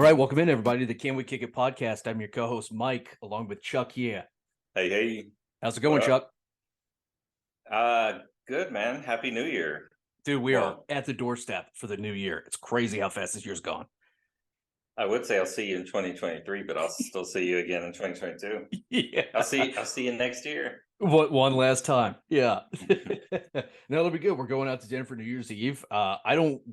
right, welcome in everybody to the Can We Kick It podcast. I'm your co-host Mike, along with Chuck. Yeah, Hey, how's it going, what Chuck? up? Good, man. Happy New Year. Dude, we are Well, at the doorstep for the new year. It's crazy how fast this year's gone. I would say I'll see you in 2023, but I'll still see you again in 2022. Yeah, I'll see you next year. what one last time? Yeah, no, that'll be good. We're going out to dinner for New Year's Eve.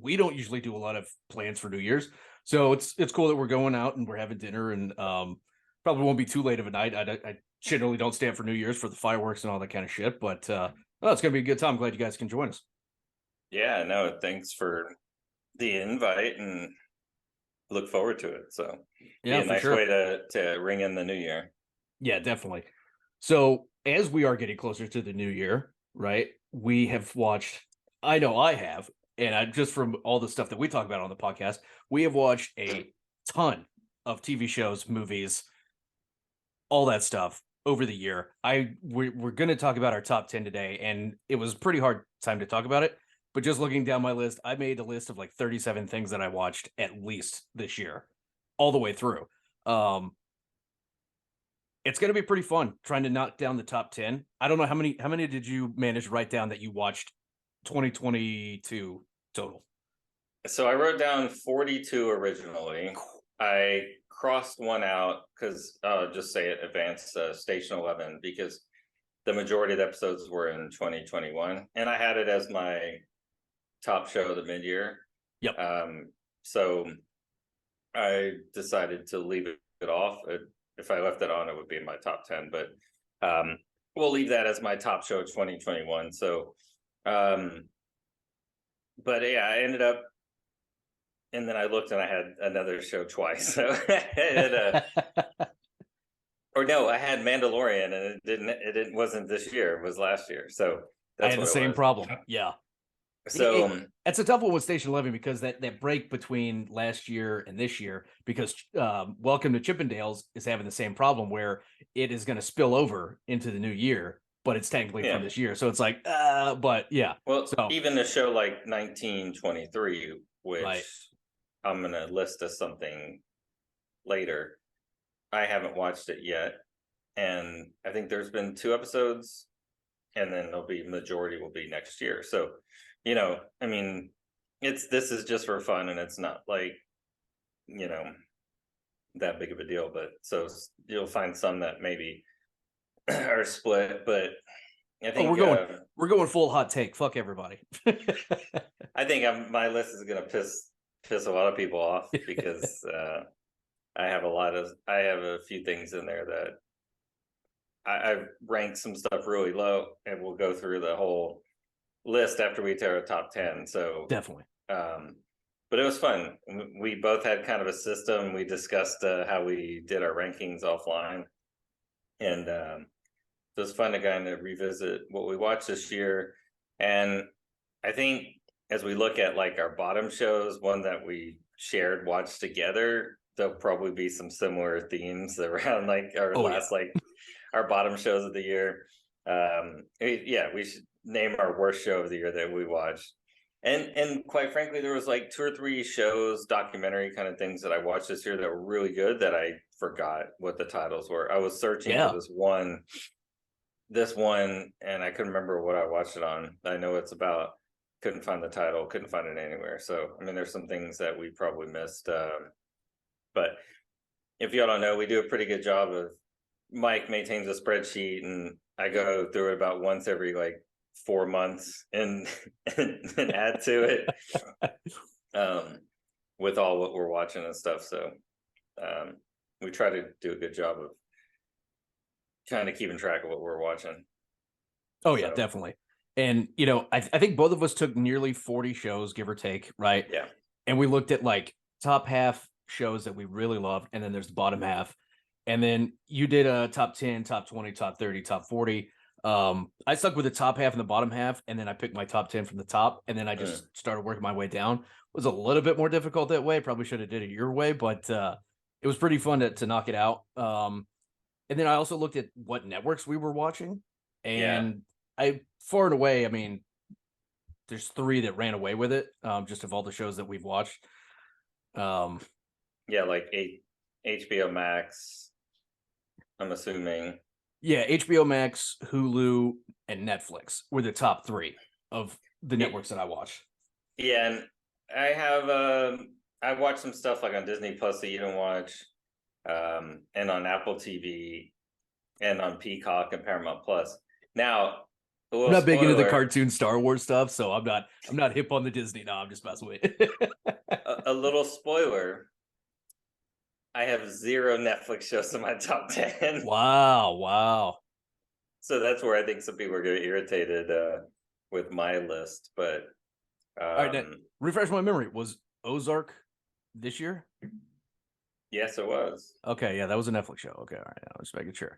We don't usually do a lot of plans for New Year's, so it's cool that we're going out and we're having dinner, and probably won't be too late of a night. I generally don't stay up for New Year's for the fireworks and all that kind of shit, but it's gonna be a good time. Glad you guys can join us. Yeah, no, thanks for the invite and look forward to it. So be Yeah, a for nice way sure. to ring in the new year. Yeah, definitely. So as we are getting closer to the new year, right? We have watched, I know I have, and I just from all the stuff that we talk about on the podcast, we have watched a ton of TV shows, movies, all that stuff over the year. We're going to talk about our top 10 today, and it was a pretty hard time to talk about it. But just looking down my list, I made a list of like 37 things that I watched at least this year, all the way through. Um, it's going to be pretty fun trying to knock down the top 10. I don't know how many did you manage to write down that you watched 2022 total? So I wrote down 42 originally. I crossed one out because I'll just say it advanced Station 11 because the majority of the episodes were in 2021, and I had it as my top show of the mid-year. Yep. So I decided to leave it off. If I left it on, it would be in my top 10, but we'll leave that as my top show of 2021. So, but yeah, I ended up, and then I looked and I had another show twice. So, or no, I had Mandalorian, and it wasn't this year, it was last year. So I that's had the what it same was. problem. Yeah. So, It's a tough one with Station 11 because that break between last year and this year, because Welcome to Chippendales is having the same problem where it is going to spill over into the new year, but it's technically from yeah. this year. So it's like, but yeah. Well, So, even a show like 1923, which right. I'm going to list as something later, I haven't watched it yet. And I think there's been 2 episodes, and then there'll be majority will be next year. So, I mean, this is just for fun, and it's not like, you know, that big of a deal. But so you'll find some that maybe are split, but I Oh, think we're going full hot take. Fuck everybody. my list is gonna piss a lot of people off because I have a few things in there that I've ranked some stuff really low, and we'll go through the whole list after we tear a top 10. So, Definitely. but it was fun. We both had kind of a system. We discussed how we did our rankings offline, and it was fun to kind of revisit what we watched this year. And I think as we look at like our bottom shows, one that we shared watched together, there'll probably be some similar themes around like our Oh, yeah. last like our bottom shows of the year. Yeah, we should name our worst show of the year that we watched. And quite frankly, there was like 2 or 3 shows, documentary kind of things that I watched this year that were really good that I forgot what the titles were. I was searching for Yeah. this one, and I couldn't remember what I watched it on. I know it's about. Couldn't find the title, couldn't find it anywhere. So I mean, there's some things that we probably missed. But if y'all don't know, we do a pretty good job of. Mike maintains a spreadsheet, and I go through it about once every like 4 months and and add to it with all what we're watching and stuff. So we try to do a good job of kind of keeping track of what we're watching. Oh, yeah, So, definitely. And, I think both of us took nearly 40 shows, give or take, right? yeah. And we looked at like top half shows that we really loved, and then there's the bottom half. And then you did a top 10, top 20, top 30, top 40. I stuck with the top half and the bottom half, and then I picked my top 10 from the top, and then I just started working my way down. It was a little bit more difficult that way. Probably should have did it your way, but it was pretty fun to knock it out. And then I also looked at what networks we were watching, Yeah. and I far and away, I mean, there's 3 that ran away with it, just of all the shows that we've watched. Um, Yeah, like HBO Max, I'm assuming. Yeah, HBO Max, Hulu, and Netflix were the top three of the It, networks that I watched. yeah, and I have I watched some stuff like on Disney Plus that you don't watch, and on Apple TV and on Peacock and Paramount Plus. Now, a I'm little not big into the spoiler, cartoon Star Wars stuff, so I'm not hip on the Disney. No, I'm just messing with you. a little spoiler. I have 0 Netflix shows in my top 10. Wow, wow. So that's where I think some people are going to get irritated with my list. But All right, now, um, refresh my memory. Was Ozark this year? yes, it was. Okay, yeah, that was a Netflix show. Okay, all right, I was making sure.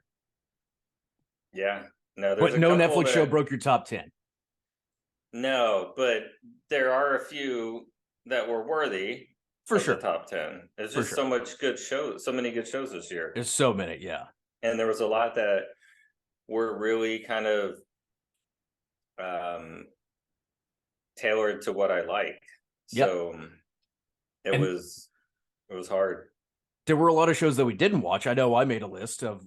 Yeah. No, there's But a no couple Netflix show that broke your top 10. no, but there are a few that were worthy For of the sure. top 10. There's For just so sure. much good shows, so many good shows this year. There's so many, yeah. And there was a lot that were really kind of um tailored to what I like. Yep. So it And was hard. there were a lot of shows that we didn't watch. I know I made a list of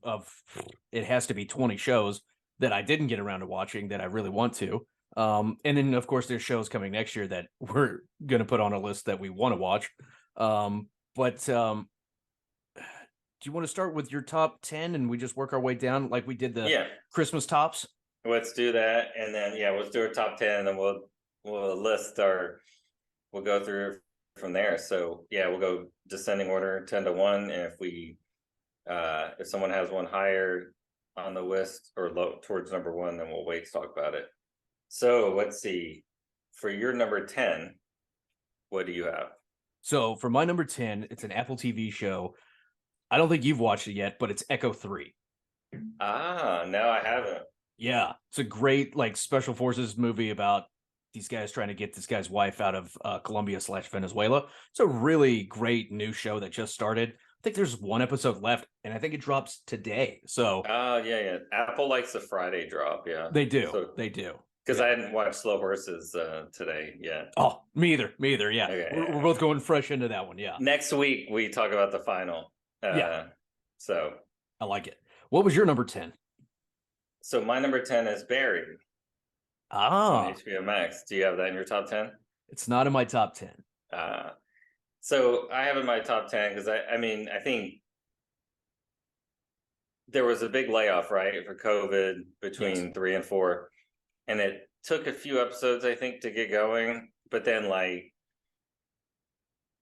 it has to be 20 shows that I didn't get around to watching that I really want to. And then of course there's shows coming next year that we're gonna put on a list that we want to watch. But do you want to start with your top 10 and we just work our way down like we did the Yeah. Christmas tops? Let's do that. And then yeah, let's do our top 10 and then we'll list our we'll go through from there. So yeah, we'll go descending order 10 to 1. And if someone has one higher on the list or low towards number 1, then we'll wait to talk about it. So let's see. For your number 10, what do you have? So for my number 10, it's an Apple TV show. I don't think you've watched it yet, but it's Echo 3. No, I haven't. Yeah, it's a great like special forces movie about these guys trying to get this guy's wife out of Colombia/Venezuela. It's a really great new show that just started. I think there's one episode left, and I think it drops today. So Oh, yeah. Apple likes the Friday drop. Yeah. they do, So, they do. because Yeah. I hadn't watched Slow Horses today yet. Oh, me either, me either. Yeah, Okay. we're both going fresh into that one. Yeah, Next week, we talk about the final. Yeah. So, I like it. What was your number 10? so my number 10 is Barry on Ah, HBO Max. Do you have that in your top 10? it's not in my top 10. So I have in my top 10 because I mean, I think there was a big layoff, right, for COVID between Yes. 3 and 4. And it took a few episodes, I think, to get going. But then, like,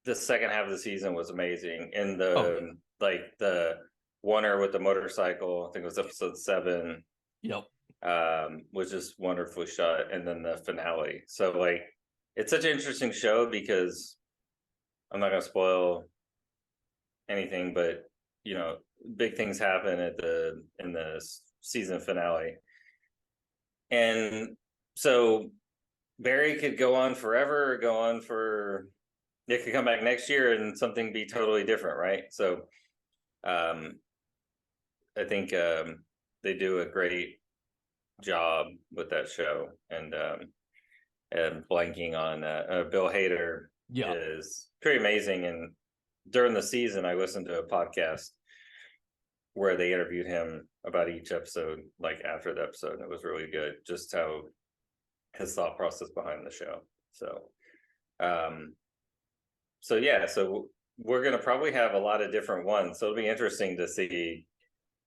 the second half of the season was amazing. And the oneer with the motorcycle, I think it was episode 7, Yep. was just wonderfully shot. And then the finale. So, like, it's such an interesting show because I'm not going to spoil anything, but big things happen in the season finale. And so Barry could go on forever, or go on for it could come back next year and something be totally different, right? So I think they do a great job with that show. And blanking on Bill Hader Yeah. is pretty amazing. And during the season, I listened to a podcast where they interviewed him about each episode, like after the episode, and it was really good, just how his thought process behind the show. So so we're gonna probably have a lot of different ones, so it'll be interesting to see.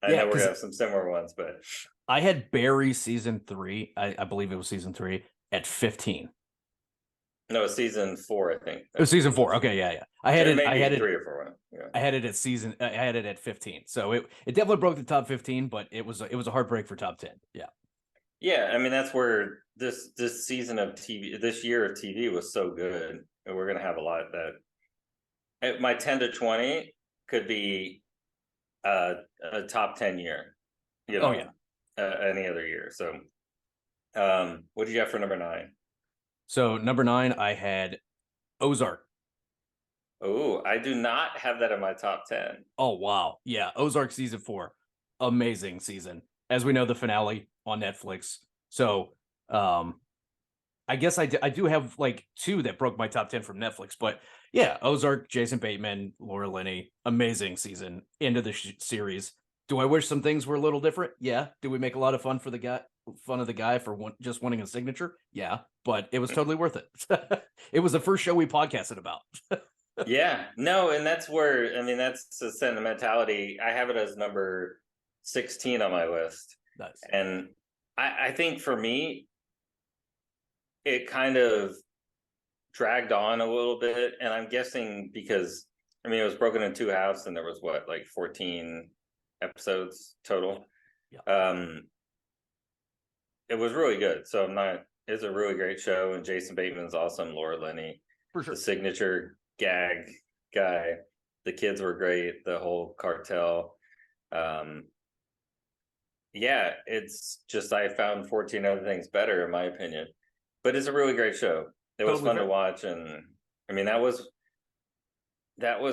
I Yeah, know we're 'cause gonna have some similar ones, but I had Barry season 3. I believe it was season 3 at 15. no, season 4, I think. It was season 4. Okay, yeah. I had It it. may I be had 3 it. or 4. Yeah. I had it at season. I had it at 15. So it definitely broke the top 15, but it was a heartbreak for top 10. Yeah. Yeah, I mean that's where this season of TV, this year of TV was so good, and we're gonna have a lot that my 10 to 20 could be a top 10 year, Oh yeah. any other year. So, what did you have for number 9? So number 9, I had Ozark. Oh, I do not have that in my top 10. Oh wow, yeah, Ozark season 4, amazing season. As we know, the finale on Netflix. So, I I guess I do have like two that broke my top 10 from Netflix, but yeah, Ozark, Jason Bateman, Laura Linney, amazing season into the series. Do I wish some things were a little different? Yeah. Do we make a lot of fun of the guy for just winning a signature? Yeah, but it was totally worth it. It was the first show we podcasted about. Yeah, no, and that's where, I mean, that's the sentimentality. I have it as number 16 on my list. Nice. And I think for me, it kind of dragged on a little bit. And I'm guessing because, I mean, it was broken in two halves and there was what, like 14 episodes total. Yeah. It was really good. So it's a really great show. And Jason Bateman's awesome. Laura Linney, For sure. the signature gag guy. The kids were great. The whole cartel. Yeah, it's just I found 14 other things better in my opinion. But it's a really great show. It was Totally fun fair. to watch, and I mean that was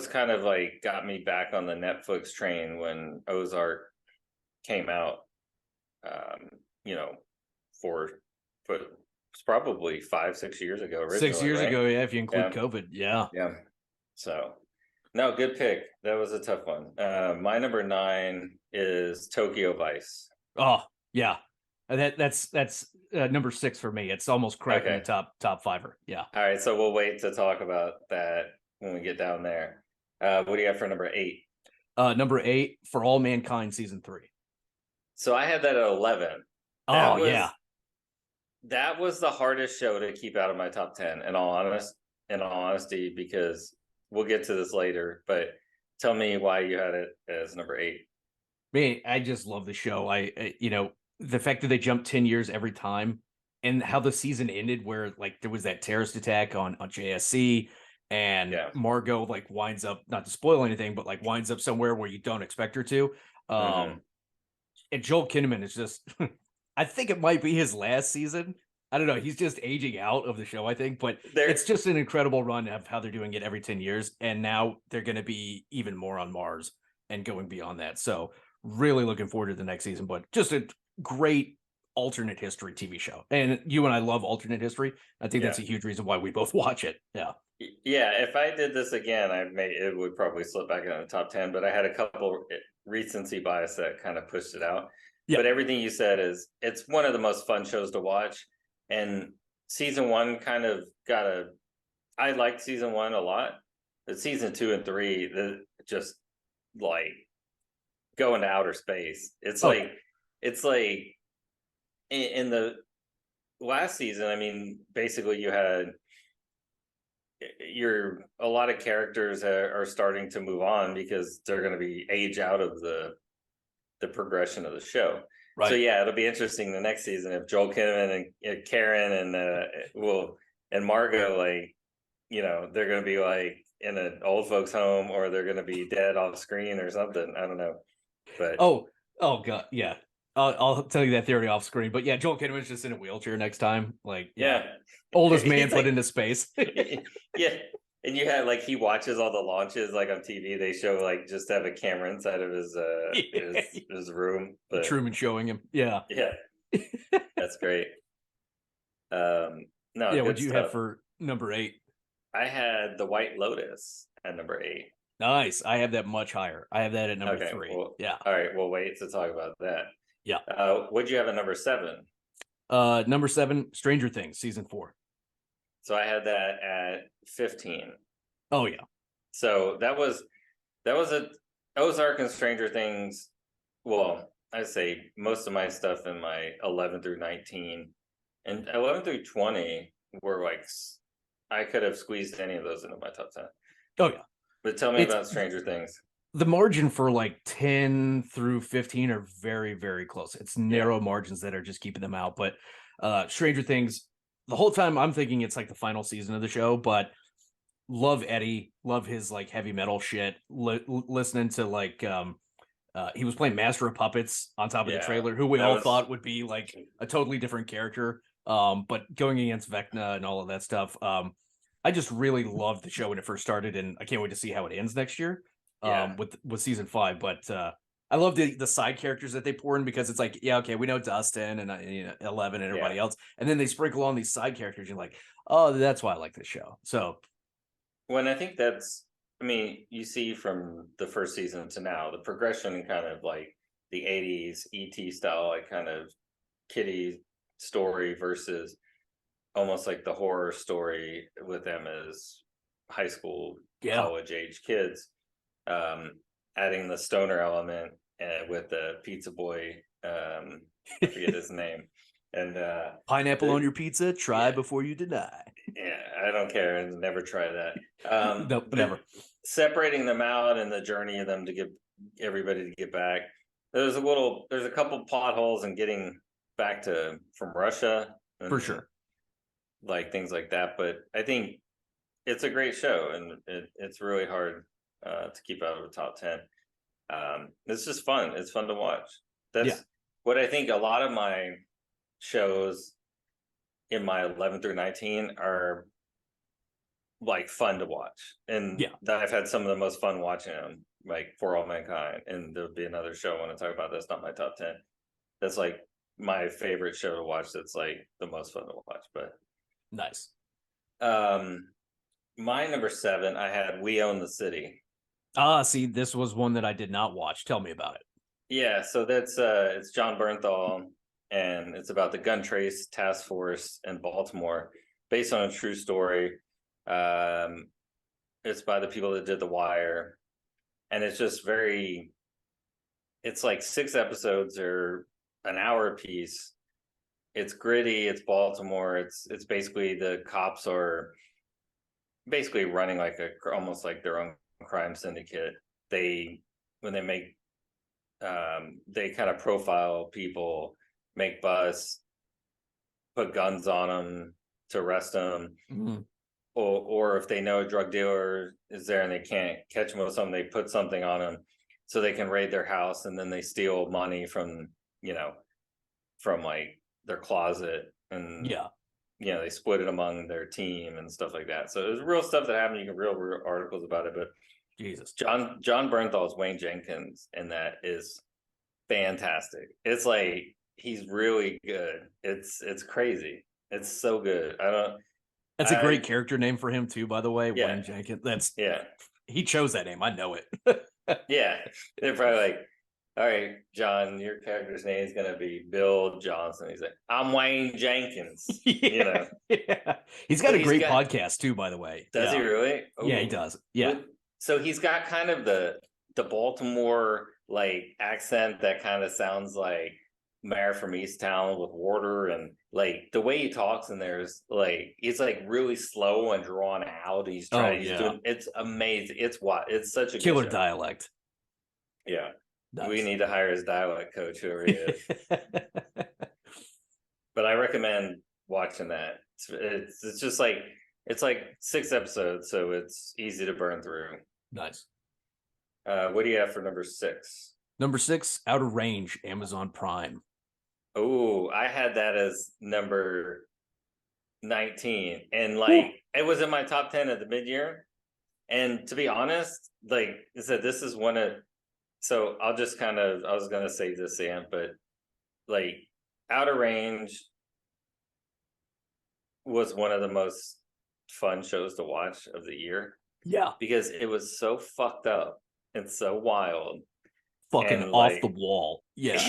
kind of like got me back on the Netflix train when Ozark came out. You know, for it's probably 5-6 years ago originally. 6 years right? ago, yeah, if you include Yeah. COVID. Yeah. Yeah. So no, good pick. That was a tough one. My number 9 is Tokyo Vice. Oh, yeah. That's number 6 for me. It's almost cracking Okay. the top fiver. Yeah. All right, so we'll wait to talk about that when we get down there. What do you have for number 8? Number 8, For All Mankind season 3. So I had that at 11. Oh, yeah. That was the hardest show to keep out of my top 10 in all honesty, because we'll get to this later, but tell me why you had it as number 8. Man, I just love the show. The fact that they jumped 10 years every time and how the season ended where like there was that terrorist attack on JSC and Yeah. Margot like winds up, not to spoil anything, but like winds up somewhere where you don't expect her to. And Joel Kinnaman is just I think it might be his last season. I don't know. He's just aging out of the show, I think, but it's just an incredible run of how they're doing it every 10 years. And now they're going to be even more on Mars and going beyond that. So really looking forward to the next season, but just a great alternate history TV show. And you and I love alternate history. I think that's a huge reason why we both watch it. Yeah. Yeah, if I did this again, it would probably slip back into the top 10, but I had a couple recency bias that kind of pushed it out. Yeah. But everything you said it's one of the most fun shows to watch. And season 1 kind of I liked season 1 a lot, but season 2 and 3, just like going to outer space. It's like in the last season, I mean, basically you had a lot of characters are starting to move on because they're going to be age out of the progression of the show. Right. So yeah, it'll be interesting the next season if Joel Kinnaman and Karen and Margot, like, they're going to be like in an old folks home or they're going to be dead off screen or something. I don't know. But oh god, yeah. I'll tell you that theory off screen, but yeah, Joel Kinnaman's just in a wheelchair next time. Like, yeah. Oldest man put into space. Yeah. And you had like he watches all the launches like on TV. They show like just have a camera inside of his room. But Truman showing him. Yeah. Yeah. That's great. No. Yeah, what do you have for number 8? I had The White Lotus at number 8. Nice. I have that much higher. I have that at number 3. Well, yeah. All right. We'll wait to talk about that. Yeah. What'd you have at number 7? Number 7, Stranger Things season 4. So I had that at 15. Oh yeah. So that was Ozark and Stranger Things. Well, I'd say most of my stuff in my 11 through 19 and 11 through 20 were like I could have squeezed any of those into my top 10. Oh yeah. But tell me about Stranger Things. The margin for like 10 through 15 are very, very close. It's narrow margins that are just keeping them out. But Stranger Things, the whole time I'm thinking it's like the final season of the show, but love Eddie, love his like heavy metal shit. Listening to like he was playing Master of Puppets on top of the trailer, who we all thought would be like a totally different character. But going against Vecna and all of that stuff, I just really loved the show when it first started, and I can't wait to see how it ends next year. With season 5. But I love the side characters that they pour in, because it's like, yeah, okay, we know Dustin and Eleven and everybody else, and then they sprinkle on these side characters. You're like, oh, that's why I like this show. So When I think that's, I mean, you see from the first season to now the progression in kind of like the '80s ET style, like kind of kiddie story versus almost like the horror story with them as high school, yeah, college age kids. Um, Adding the stoner element with the pizza boy, I forget his name, and pineapple on your pizza. Try yeah, before you deny. yeah, I don't care and never try that. No, But never. separating them out and the journey of them to get everybody to get back. There's a couple potholes in getting back to from Russia and For sure. like things like that. But I think it's a great show, and it's really hard to keep out of the top 10. It's just fun. It's fun to watch. That's Yeah. what I think. A lot of my shows in my 11 through 19 are like fun to watch, and Yeah. that I've had some of the most fun watching them, like For All Mankind. And there'll be another show I want to talk about that's not my top 10. That's like my favorite show to watch. That's like the most fun to watch. But Nice. my number 7, I had We Own the City. See, this was one that I did not watch. Tell me about it. Yeah, so that's it's John Bernthal, and it's about the gun trace task force in Baltimore, based on a true story. It's by the people that did The Wire, and it's just very. It's like 6 episodes or an hour a piece. It's gritty. It's Baltimore. It's basically the cops are basically running like almost like their own crime syndicate. When they make they kind of profile people, make busts, put guns on them to arrest them, or if they know a drug dealer is there and they can't catch them with something, they put something on them so they can raid their house, and then they steal money from from like their closet, and Yeah. they split it among their team and stuff like that. So there's real stuff that happened. You can real articles about it, but Jesus. John Bernthal's Wayne Jenkins, and that is fantastic. It's like he's really good. It's crazy. It's so good. That's a great character name for him too, by the way. Yeah. Wayne Jenkins. Yeah. He chose that name. I know it. Yeah. They're probably like, all right, John, your character's name is gonna be Bill Johnson. He's like, I'm Wayne Jenkins. Yeah. He's got a great podcast too, by the way. Does he really? Ooh. Yeah, he does. Yeah. So he's got kind of the Baltimore like accent that kind of sounds like Mayor from Easttown with Warder, and like the way he talks in there is like it's like really slow and drawn out. He's doing, it's amazing. It's such a killer dialect. Yeah. Nice. We need to hire his dialect coach, whoever he is. But I recommend watching that. It's just like it's like 6 episodes, so it's easy to burn through. Nice. What do you have for number 6? Number 6, Outer Range, Amazon Prime. Oh, I had that as number 19, and like it was in my top 10 at the mid-year. And to be honest, like I said, this is one of. So I was gonna save this, Sam, but like Outer Range was one of the most fun shows to watch of the year. Yeah, because it was so fucked up and so wild, fucking off the wall. Yeah,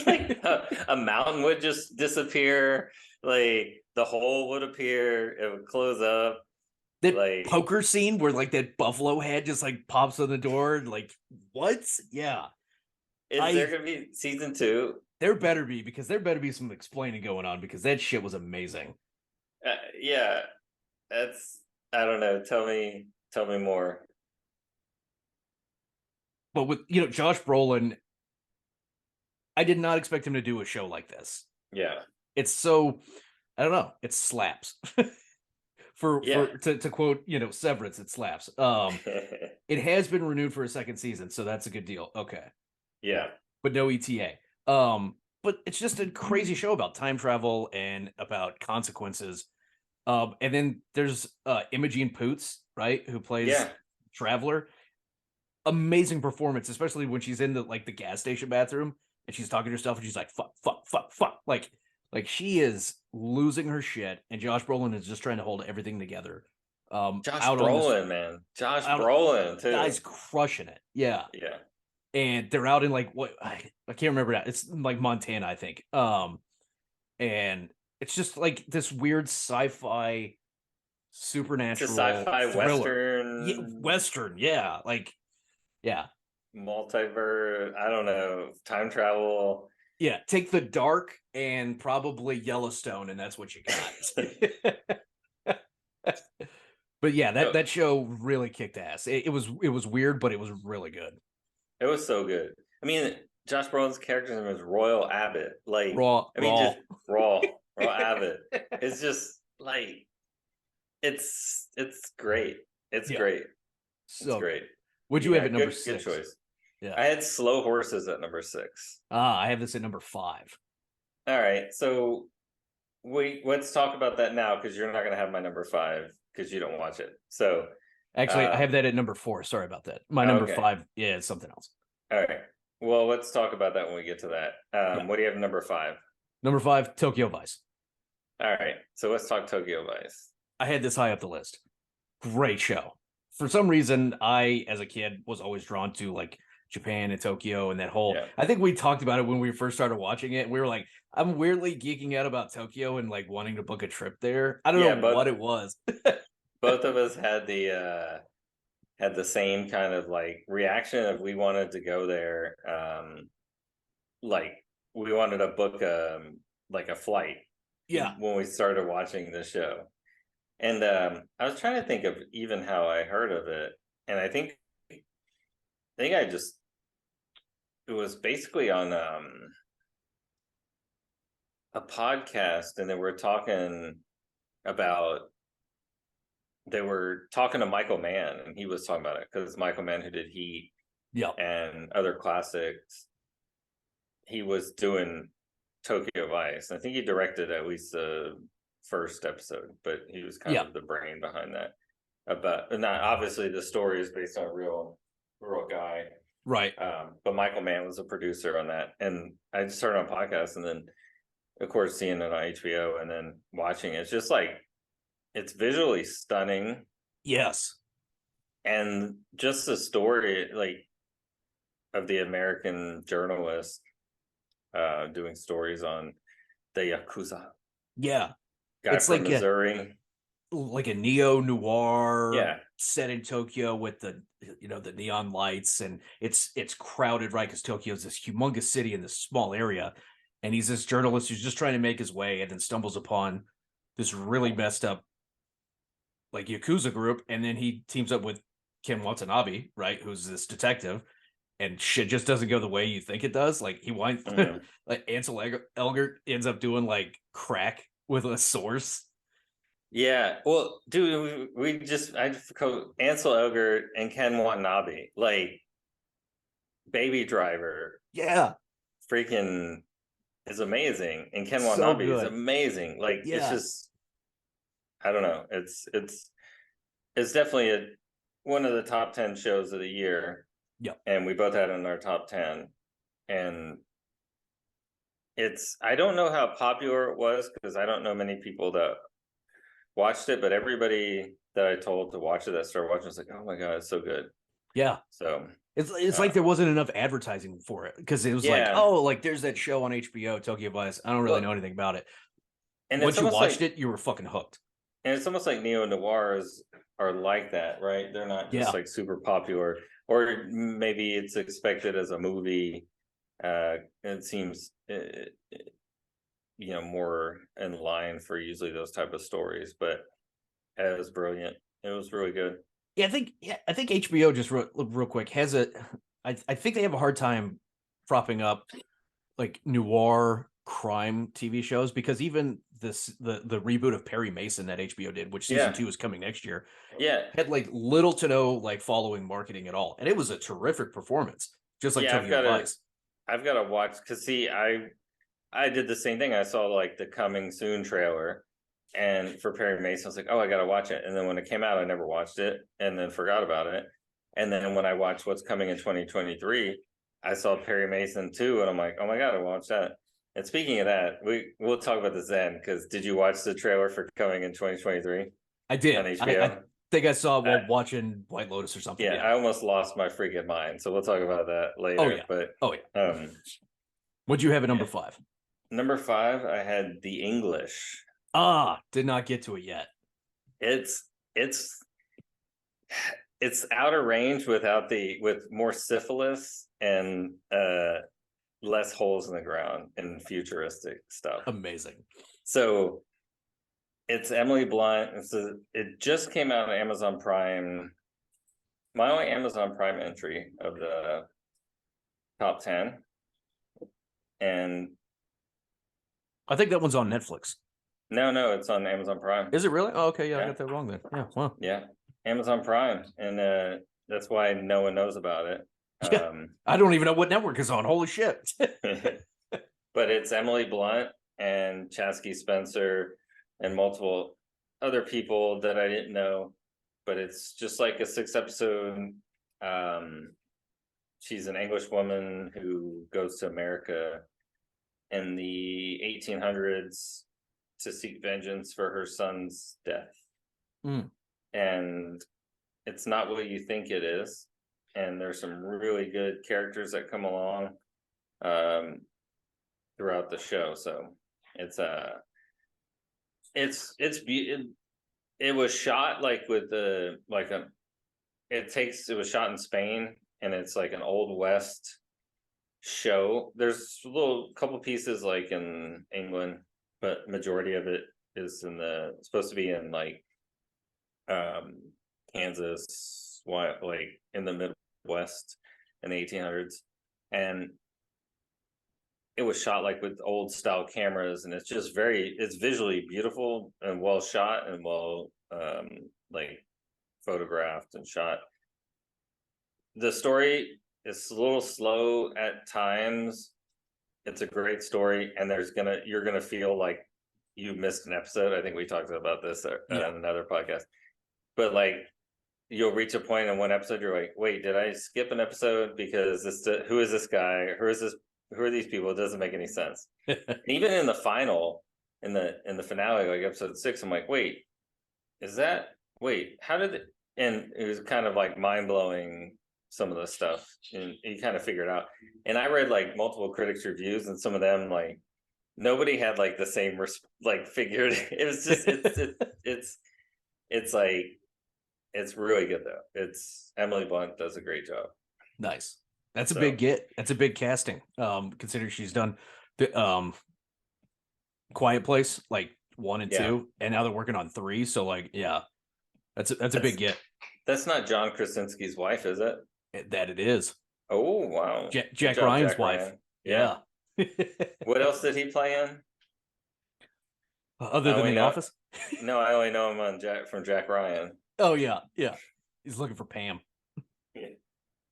like a mountain would just disappear, like the hole would appear, it would close up. That like, poker scene where like that buffalo head just like pops on the door, like what? Yeah. Is there gonna be season 2? There better be, because there better be some explaining going on, because that shit was amazing. Yeah, that's, I don't know. Tell me more. But with Josh Brolin, I did not expect him to do a show like this. Yeah, it's so, I don't know, it slaps. To quote Severance, it slaps. It has been renewed for a 2nd season, so that's a good deal. Okay. Yeah, but no ETA. But it's just a crazy show about time travel and about consequences. And then there's Imogen Poots, right, who plays Traveler. amazing performance, especially when she's in the like the gas station bathroom and she's talking to herself and she's like fuck, fuck, fuck, fuck. Like she is losing her shit, and Josh Brolin is just trying to hold everything together. Josh Out on this Brolin, man. Josh out Brolin too. guy's crushing it. Yeah. Yeah. And they're out in like what I can't remember that. It's like Montana, I think. And it's just like this weird sci-fi It's supernatural a sci-fi thriller. western, Western, yeah. Like yeah. multiverse. I don't know, time travel. Yeah, take the dark and probably Yellowstone, and that's what you got. But yeah, So, that show really kicked ass. It was weird, but it was really good. it was so good. I mean, Josh Brolin's character's name is Royal Abbott. Like, Raw, I mean, raw. just Raw Abbott. It's just like it's great. It's Yeah. great. It's So great. would you have at number good 6? choice. Yeah. I had Slow Horses at number 6. I have this at number 5. All right, so let's talk about that now because you're not going to have my number 5 because you don't watch it. So Actually, I have that at number 4. Sorry about that. My number okay. 5, yeah, is something else. All right. Well, let's talk about that when we get to that. Yeah. What do you have number 5? Number 5, Tokyo Vice. All right, so let's talk Tokyo Vice. I had this high up the list. Great show. For some reason, I, as a kid, was always drawn to like Japan and Tokyo and that whole. Yeah. I think we talked about it when we first started watching it. We were like, I'm weirdly geeking out about Tokyo and like wanting to book a trip there. I don't know what it was. Both of us had the same kind of like reaction of we wanted to go there. Like we wanted to book like a flight. Yeah. When we started watching the show. And I was trying to think of even how I heard of it. And I think it was basically on a podcast, and they were talking to Michael Mann, and he was talking about it because Michael Mann, who did Heat and other classics, he was doing Tokyo Vice. I think he directed at least the first episode, but he was kind of the brain behind that. Not obviously the story is based on a real guy, right? But Michael Mann was a producer on that, and I just started on podcast, and then of course seeing it on HBO, and then watching it. It's just like it's visually stunning. Yes, and just the story like of the American journalist doing stories on the Yakuza. Yeah. Guy from like Missouri. Like a neo-noir Yeah. set in Tokyo with the neon lights, and it's crowded, right? Because Tokyo is this humongous city in this small area. And he's this journalist who's just trying to make his way and then stumbles upon this really messed up like Yakuza group. And then he teams up with Ken Watanabe, right? Who's this detective. And shit just doesn't go the way you think it does. Like he winds like Ansel Elgort ends up doing like crack with a source. Yeah, well, dude, I Ansel Elgort and Ken Watanabe, like Baby Driver. Yeah, freaking is amazing, and Ken Watanabe is amazing. Like it's just, I don't know. It's definitely one of the top 10 shows of the year. Yep. And we both had it in our top 10. And I don't know how popular it was because I don't know many people that watched it, but everybody that I told to watch it that started watching was like, oh my God, it's so good. Yeah. So it's like there wasn't enough advertising for it because it was like, oh, like there's that show on HBO, Tokyo Vice. I don't really know anything about it. And once you watched it, you were fucking hooked. And it's almost like neo-noirs are like that, right? They're not just like super popular, or maybe it's expected as a movie. It seems, more in line for usually those type of stories, but it was brilliant. It was really good. Yeah, I think HBO just real quick has I think they have a hard time propping up like noir crime TV shows, because even the reboot of Perry Mason that HBO did, which season 2 is coming next year, had like little to no like following marketing at all, and it was a terrific performance, just like Tokyo Vice. I've got to watch because I did the same thing. I saw like the coming soon trailer, and for Perry Mason, I was like, oh, I got to watch it. And then when it came out, I never watched it, and then forgot about it. And then when I watched what's coming in 2023, I saw Perry Mason too, and I'm like, oh my god, I watched that. And speaking of that, we'll talk about this then. Because did you watch the trailer for coming in 2023 I on did. I HBO? think I saw it while watching White Lotus or something. Yeah, Yeah. I almost lost my freaking mind. So we'll talk about that Oh later. yeah. But Oh yeah. um, What'd you have at number 5? number 5, I had The English. Did not get to it yet. It's it's it's outer range with more syphilis and less holes in the ground and futuristic stuff. Amazing. So it's Emily Blunt. It just came out on Amazon Prime. My only Amazon Prime entry of the top 10. And I think that one's on Netflix. no, it's on Amazon Prime. Is it really? Oh, okay. Yeah, I Yeah. got that wrong then. Yeah. Wow. Yeah, Amazon Prime. And that's why no one knows about it. Yeah. I don't even know what network is on. Holy shit. But it's Emily Blunt and Chasky Spencer and multiple other people that I didn't know. But it's just like a 6-episode. She's an English woman who goes to America in the 1800s to seek vengeance for her son's death. Mm. And it's not what you think it is. And there's some really good characters that come along throughout the show. So it's it was shot like with the like a it was shot in Spain, and it's like an old west show. There's a little couple pieces like in England, but majority of it is supposed to be in like Kansas, like in the Midwest in the 1800s. And it was shot like with old style cameras, and it's just it's visually beautiful and well shot and well like photographed and shot. The story is a little slow at times. It's a great story, and you're gonna feel like you missed an episode. I think we talked about this in another podcast. But like you'll reach a point in one episode, you're like, wait, did I skip an episode? Because who is this guy? Who are these people? It doesn't make any sense. Even in the final, in the finale, like episode 6, I'm like, how did it? And it was kind of like mind blowing, some of the stuff, and you kind of figure it out. And I read like multiple critics reviews, and some of them like nobody had like the same like figured. It was just it's like it's really good though. It's Emily Blunt does a great job. Nice. That's a big get. That's a big casting. Considering she's done the Quiet Place like 1 and 2, and now they're working on 3. So like, yeah, that's a big get. That's not John Krasinski's wife, is it? That it is. Oh wow, Jack Ryan's wife. Ryan. Yeah. What else did he play in? Other than The Office? No, I only know him from Jack Ryan. Oh yeah. He's looking for Pam. Yeah.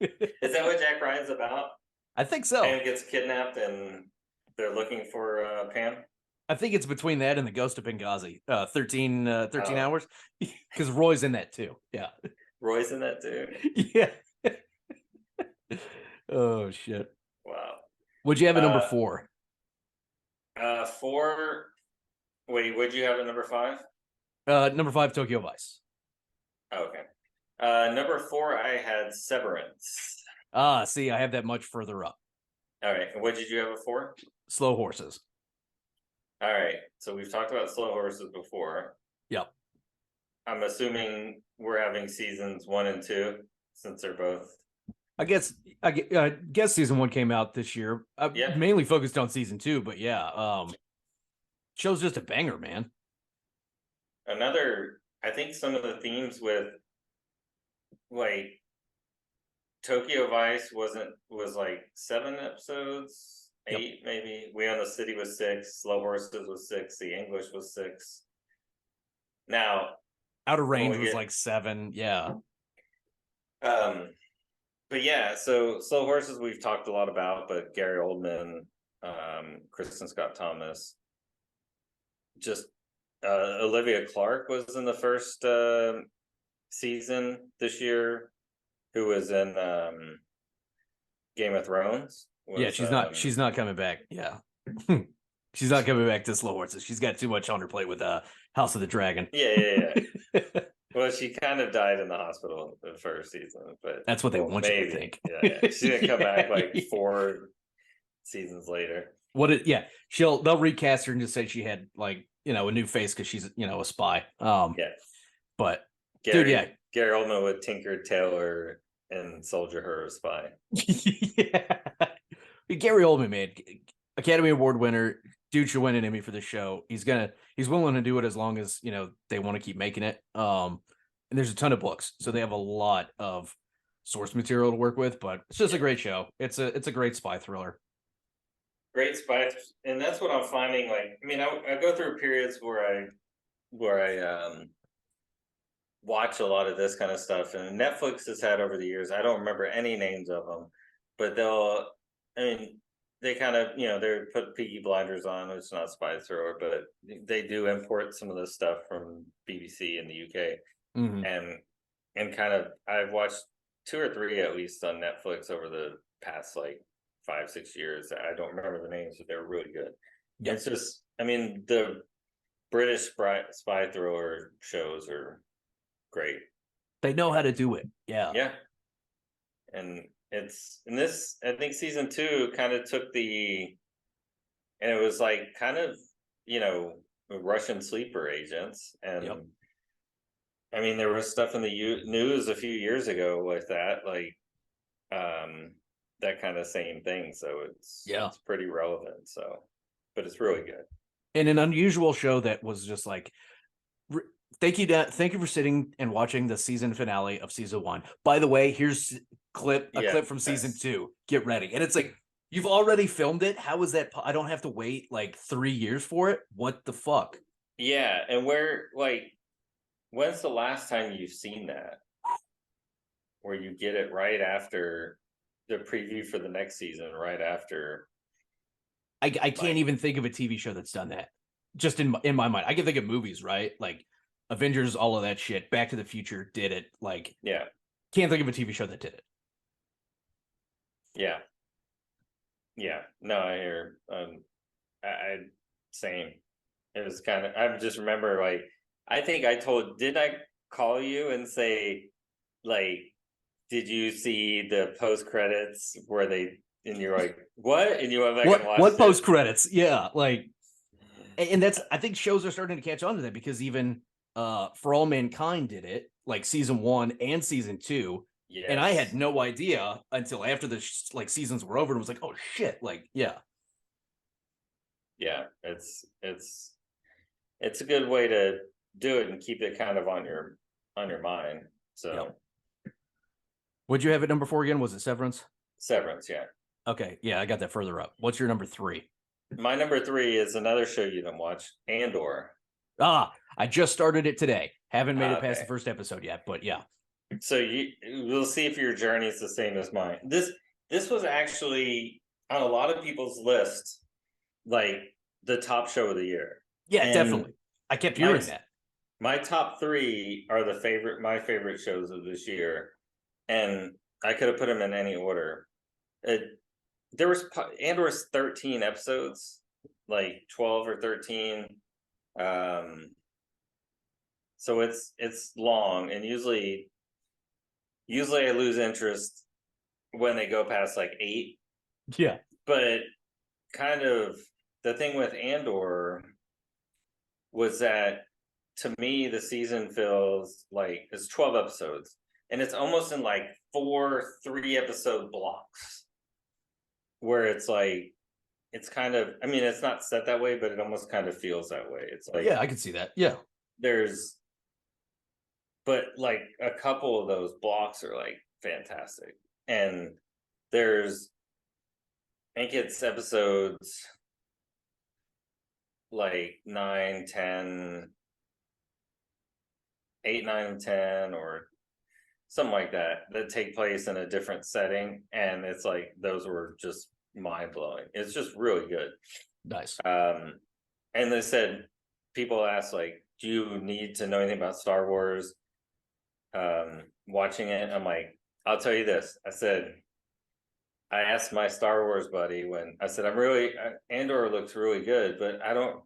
Is that what Jack Ryan's about? I think so. Pam gets kidnapped and they're looking for Pam. I think it's between that and the Ghost of Benghazi. 13 hours. Because Roy's in that too. Yeah. Roy's in that too. Yeah. Oh shit. Wow. What'd you have at number 4? 4. Wait, what'd you have at number 5? Number 5, Tokyo Vice. Okay. Number 4, I had Severance. See, I have that much further up. All right. And what did you have at 4? Slow Horses. All right. So we've talked about Slow Horses before. Yep. I'm assuming we're having seasons 1 and 2 since they're both. I guess season 1 came out this year. Mainly focused on season 2, but yeah, show's just a banger, man. I think some of the themes with like Tokyo Vice was like 7 episodes, 8 maybe. We on the City was 6, Slow Horses was 6, The English was 6. Now Outer Range was like 7, yeah. But yeah, so Slow Horses we've talked a lot about, but Gary Oldman, Kristen Scott Thomas, just Olivia Clarke was in the first season this year. who was in Game of Thrones. Yeah, Was, she's not coming back. Yeah. She's not coming back to Slow Horses. She's got too much on her plate with House of the Dragon. yeah. Well, she kind of died in the hospital the first season, but That's what they want you to think. Yeah. She's gonna come back like Yeah. 4 seasons later. Yeah, they'll recast her and just say she had like, a new face because she's, a spy. Yeah. But Gary, dude, yeah. Gary Oldman would Tinker Tailor and soldier her a spy. Yeah. Gary Oldman, man, Academy Award winner, dude should win an Emmy for the show. He's willing to do it as long as they want to keep making it. And there's a ton of books, so they have a lot of source material to work with. But it's just a great show. It's a great spy thriller. Great spy, and that's what I'm finding. Like, I mean, I go through periods where I watch a lot of this kind of stuff, and Netflix has had over the years. I don't remember any names of them, but they kind of, they put Peaky Blinders on. It's not spy thriller, but they do import some of this stuff from BBC in the UK, Mm-hmm. and kind of I've watched 2 or 3 at least on Netflix over the past like 5-6 years. I don't remember the names, but they're really good. Yeah. It's just, I mean, the British spy thriller shows are great. They know how to do it. Yeah. And this, I think season 2 kind of took and it was like kind of, Russian sleeper agents. And Yep. I mean, there was stuff in the news a few years ago with that, like, that kind of same thing. So it's pretty relevant. So, but it's really good. And an unusual show that was just like, thank you for sitting and watching the season finale of season 1. By the way, here's a clip from season 2. Get ready. And it's like, you've already filmed it. How is that? I don't have to wait like 3 years for it. What the fuck? Yeah. And when's the last time you've seen that? Where you get it right after the preview for the next season, right after. I can't even think of a TV show that's done that. Just in my mind, I can think of movies, right? Like Avengers, all of that shit. Back to the Future did it. Like, yeah, can't think of a TV show that did it. Yeah. No, I hear. I same. It was kind of. I just remember, like, I think did I call you and say, like, did you see the post credits where and you're like, what? And you went back and watched what post credits? Yeah, like, and that's, I think shows are starting to catch on to that, because even For All Mankind did it, like season 1 and season 2. Yes. And I had no idea until after the seasons were over and was like, oh shit, like, yeah. It's a good way to do it and keep it kind of on your mind. So. Yep. What'd you have at number 4 again? Was it Severance? Severance, yeah. Okay, yeah, I got that further up. What's your number 3? My number 3 is another show you didn't watch, Andor. I just started it today. Haven't made it past the first episode yet, but yeah. So we'll see if your journey is the same as mine. This was actually on a lot of people's list, like the top show of the year. Yeah, definitely. I kept hearing that. My top 3 are my favorite shows of this year, and I could have put them in any order. Andor's 13 episodes, like 12 or 13. So it's long, and usually I lose interest when they go past like 8. Yeah. But kind of the thing with Andor was that, to me, the season feels like it's 12 episodes, and it's almost in like 4 3-episode blocks, where it's like, it's kind of, I mean, it's not set that way, but it almost kind of feels that way. It's like, yeah, I can see that. Yeah. But like a couple of those blocks are like fantastic. And I think it's episodes like 9, 10, 8, 9, and 10, or something like that take place in a different setting. And it's like, those were just mind blowing. It's just really good. Nice. And they said, people ask, like, do you need to know anything about Star Wars? Watching it, I'm like, I'll tell you this. I asked my Star Wars buddy when I said, Andor looks really good, but I don't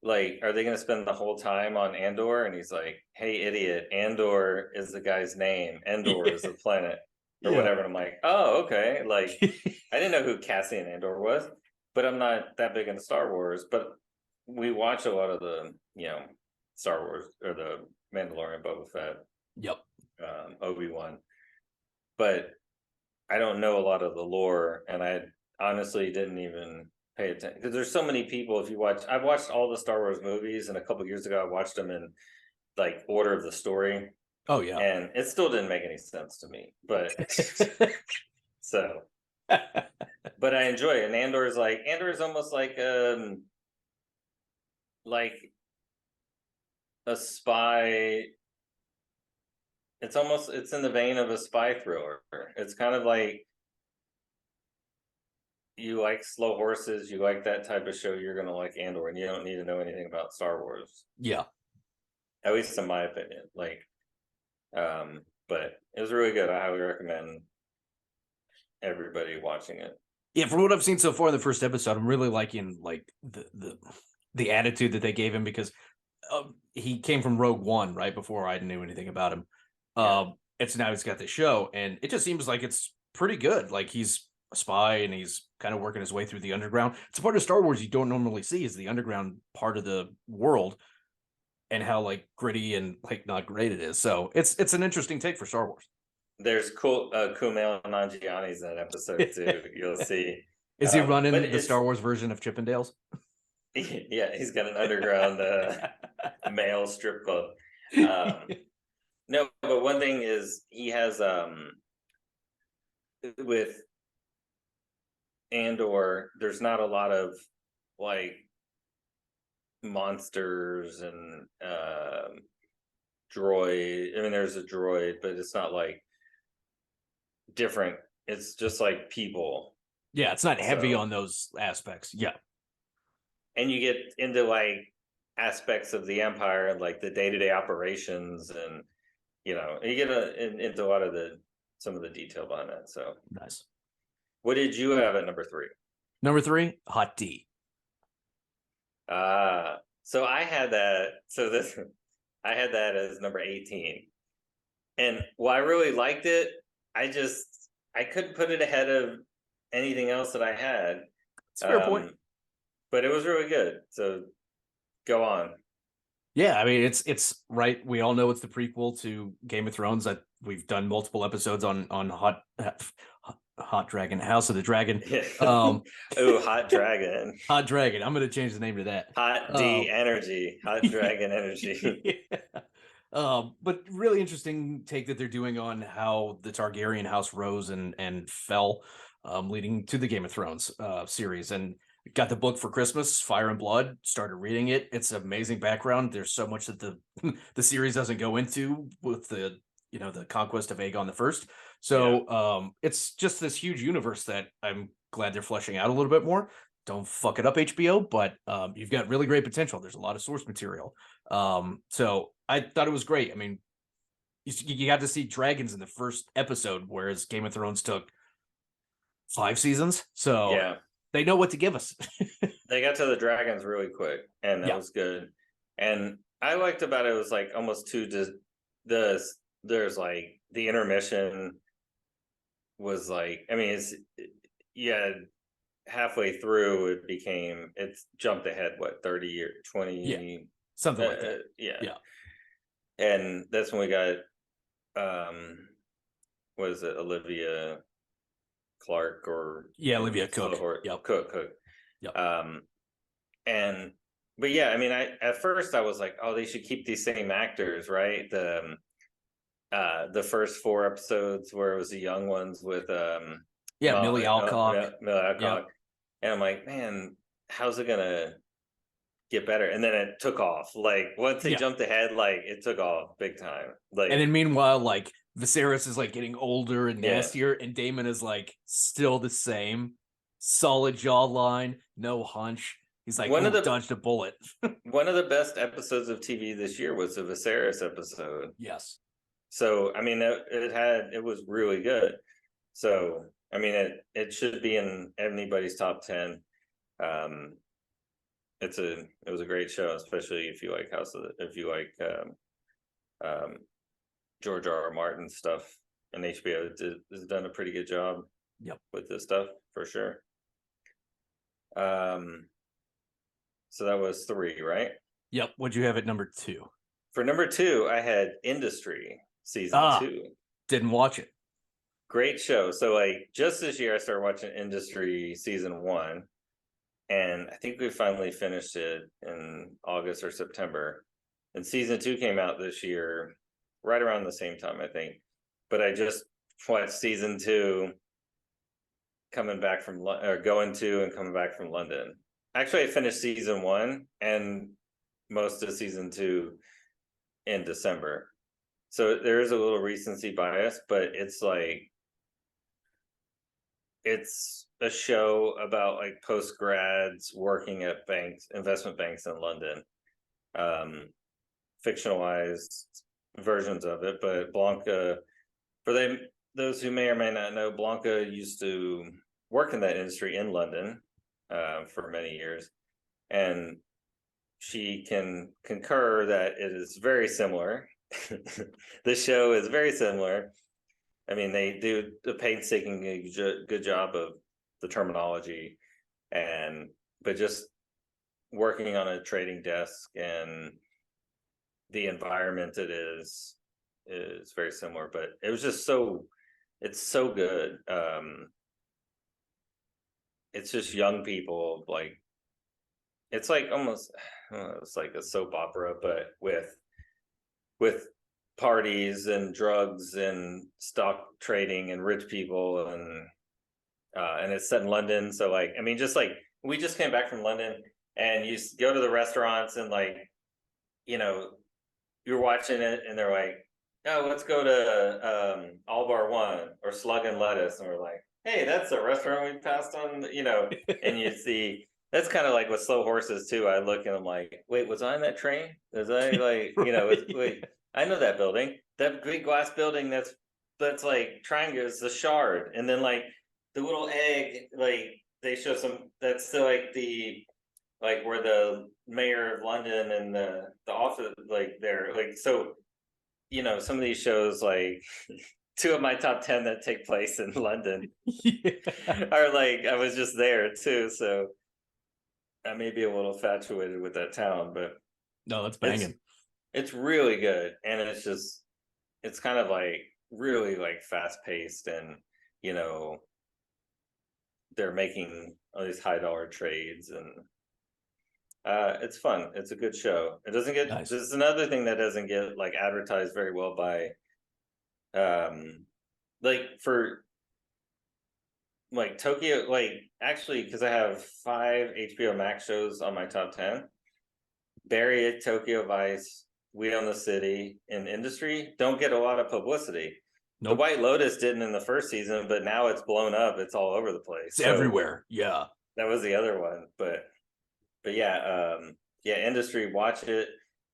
like, are they going to spend the whole time on Andor? And he's like, hey, idiot, Andor is the guy's name. Endor is the planet or Yeah. whatever. And I'm like, oh, okay. Like, I didn't know who Cassian Andor was, but I'm not that big into Star Wars. But we watch a lot of the, Star Wars or the Mandalorian, Boba Fett, Yep. Obi-Wan. But I don't know a lot of the lore, and I honestly didn't even pay attention because there's so many people. If you watch, I've watched all the Star Wars movies, and a couple years ago, I watched them in like order of the story, Oh yeah. and it still didn't make any sense to me. But so, but I enjoy it. And Andor is almost like a spy. It's in the vein of a spy thriller. It's kind of like, you like slow horses, you like that type of show, you're gonna like Andor, and you don't need to know anything about Star Wars. Yeah. At least in my opinion. But it was really good. I highly recommend everybody watching it. Yeah, from what I've seen so far in the first episode, I'm really liking like the attitude that they gave him, because he came from Rogue One right before I knew anything about him. It's now he's got the show, and it just seems like it's pretty good. Like he's a spy and he's kind of working his way through the underground. It's a part of Star Wars you don't normally see, is the underground part of the world, and how like gritty and like not great it is. So it's an interesting take for Star Wars. There's Kumail Nanjiani's in that episode too. You'll see. Is he running but the Star Wars version of Chippendales? Yeah, he's got an underground male strip club. No, but one thing is he has with Andor, there's not a lot of like monsters and droid. I mean, there's a droid, but it's not like different. It's just like people. Yeah, it's not heavy on those aspects. Yeah. And you get into like aspects of the Empire and like the day-to-day operations, and you get into a lot of some of the detail behind that. So nice. What did you have at number 3? Number 3, Hot D. So I had that. I had that as number 18, and while I really liked it, I couldn't put it ahead of anything else that I had. It's a fair point. But it was really good. So go on. Yeah, I mean it's right. We all know it's the prequel to Game of Thrones. That we've done multiple episodes on Hot Dragon, House of the Dragon. Oh, Hot Dragon. Hot Dragon. I'm going to change the name to that. Hot D Energy. Hot Dragon Energy. Yeah. But really interesting take that they're doing on how the Targaryen house rose and fell, leading to the Game of Thrones series. And got the book for Christmas, Fire and Blood, started reading it. It's an amazing background. There's so much that the series doesn't go into with the conquest of Aegon the First. So it's just this huge universe that I'm glad they're fleshing out a little bit more. Don't fuck it up, HBO, but you've got really great potential. There's a lot of source material. So I thought it was great. I mean, you got to see dragons in the first episode, whereas Game of Thrones took 5 seasons. So yeah, they know what to give us. They got to the dragons really quick, and that was good. And I liked about it was like almost there's like the intermission was like, I mean, halfway through it's jumped ahead 30 or 20 something like that. Yeah. And that's when we got was it Olivia Clark or Olivia Cook. Cook. Yep. But yeah, I mean, at first I was like, oh, they should keep these same actors, right? The first 4 episodes where it was the young ones with Millie Alcock. Millie Alcock. And I'm like, man, how's it gonna get better? And then it took off. Like once they jumped ahead, like it took off big time. Like, and then meanwhile, like Viserys is like getting older and nastier, and Daemon is like still the same, solid jawline, no hunch. He's like, dodged a bullet. One of the best episodes of TV this year was the Viserys episode. Yes. So I mean, it was really good. So I mean, it should be in anybody's top 10. Um, it was a great show, especially if you like if you like um, George R. R. Martin stuff, and HBO has done a pretty good job. Yep. With this stuff for sure. So that was 3, right? Yep. What'd you have at number 2? For number 2, I had Industry season 2. Didn't watch it. Great show. So like just this year, I started watching Industry season 1, and I think we finally finished it in August or September. And season 2 came out this year, right around the same time, I think. But I just watched season 2 coming back from going to and coming back from London. Actually, I finished season 1 and most of season 2 in December. So there is a little recency bias, but it's like it's a show about like post grads working at banks, investment banks in London. Fictionalized versions of it, but Blanca, for those who may or may not know, Blanca used to work in that industry in London for many years, and she can concur that it is very similar. The show is very similar. I mean, they do a painstaking good job of the terminology, but just working on a trading desk and the environment is very similar. But it was just it's so good. It's just young people, like it's like almost it's like a soap opera, but with parties and drugs and stock trading and rich people, and it's set in London. So like, I mean, just like we just came back from London, and you go to the restaurants, and like, you know, you're watching it and they're like, oh, let's go to All Bar One or Slug and Lettuce, and we're like, hey, that's the restaurant we passed on, and you see that's kind of like with Slow Horses too. I look and I'm like, wait, was I on that train? Was I like, wait, I know that building, that big glass building that's like triangle is the Shard, and then like the little egg, like they show that's still like the like where the mayor of London and the office, like there, like so, some of these shows, like 2 of my top 10 that take place in London are like I was just there too, so I may be a little infatuated with that town, but no, that's banging. It's really good, and it's kind of like really like fast paced, and they're making all these high dollar trades, and it's fun. It's a good show. It doesn't get nice. This is another thing that doesn't get like advertised very well by like for like Tokyo, like actually, because I have 5 HBO Max shows on my top 10. Barry, Tokyo Vice, We Own the City, and Industry don't get a lot of publicity. Nope. The White Lotus didn't in the first season, but now it's blown up. It's all over the place. It's everywhere. Yeah. That was the other one. But yeah, Industry, watch it.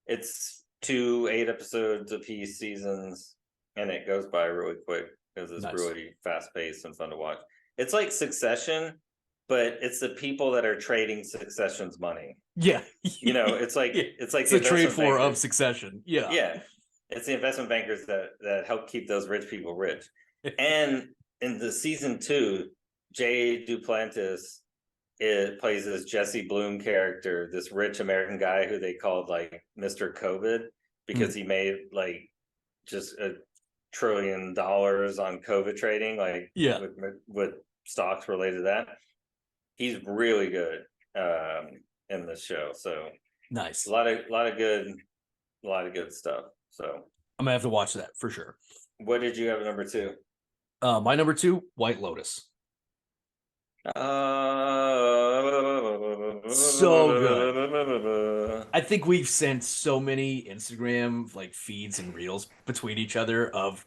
It's 2 8-episode apiece seasons, and it goes by really quick because it's really fast paced and fun to watch. It's like Succession, but it's the people that are trading Succession's money. Yeah. It's like it's a trade floor of Succession. Yeah. Yeah. It's the investment bankers that help keep those rich people rich. And in the season 2, Jay Duplantis plays this Jesse Bloom character, this rich American guy who they called like Mr. COVID because he made like just $1 trillion on COVID trading, like with stocks related to that. He's really good in this show. So nice. A lot of good stuff. So I'm gonna have to watch that for sure. What did you have at number 2? My number 2, White Lotus. So good. I think we've sent so many Instagram like feeds and reels between each other of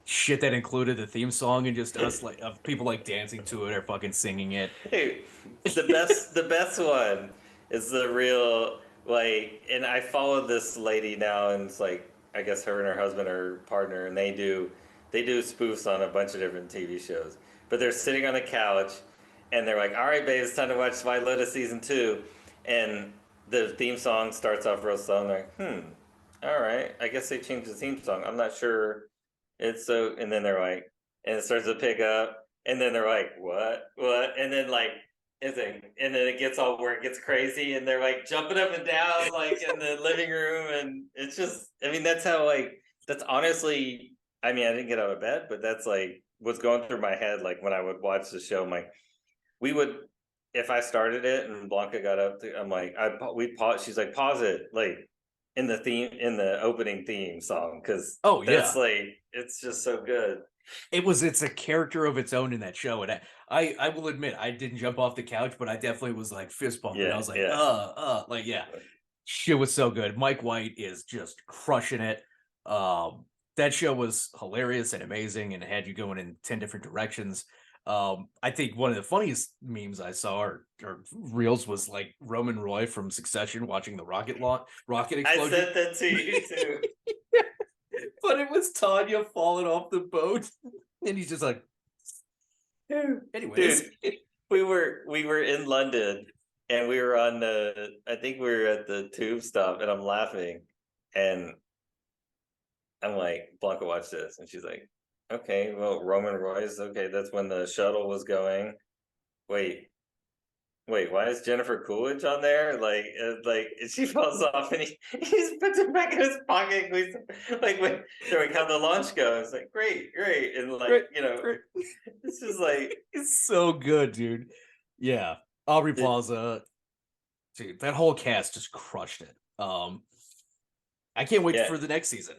shit that included the theme song and just us like of people like dancing to it or fucking singing it. Hey, the best one is the real like, and I follow this lady now, and it's like I guess her and her husband are partner, and they do spoofs on a bunch of different TV shows. But they're sitting on the couch, and they're like, "All right, babe, it's time to watch White Lotus season 2," and the theme song starts off real slow. And they're like, all right, I guess they changed the theme song. I'm not sure. It's so, and then they're like, and it starts to pick up, and then they're like, what, and then like it's like, and then it gets all where it gets crazy, and they're like jumping up and down like in the living room, and it's just, I mean, that's how like that's honestly, I mean, I didn't get out of bed, but that's like what's going through my head like when I would watch the show. I'm like, we would, if I started it and Blanca got up, I'm like, we pause. She's like, pause it, like in the opening theme song, because Oh that's yeah. like it's just so good. It's a character of its own in that show. And I will admit I didn't jump off the couch, but I definitely was like fist bumping. I Yeah, was like, yeah, like yeah. Shit was so good. Mike White is just crushing it. That show was hilarious and amazing and had you going in 10 different directions. I think one of the funniest memes I saw or reels was like Roman Roy from Succession watching the rocket I explosion. sent that to you too. But it was Tanya falling off the boat, and he's just like, anyways. Dude, we were in London, and we were on the, I think we were at the tube stop, and I'm laughing, and I'm like, Blanca, watch this, and she's like, okay, well, Roman Royce, okay, that's when the shuttle was going. Wait, why is Jennifer Coolidge on there? Like she falls off, and he puts it back in his pocket. Like when they're like, how the launch goes? Like, great, and like Right, right. this is like, It's so good, dude. Yeah, Aubrey it, Plaza, dude, that whole cast just crushed it. I can't wait yeah, for the next season.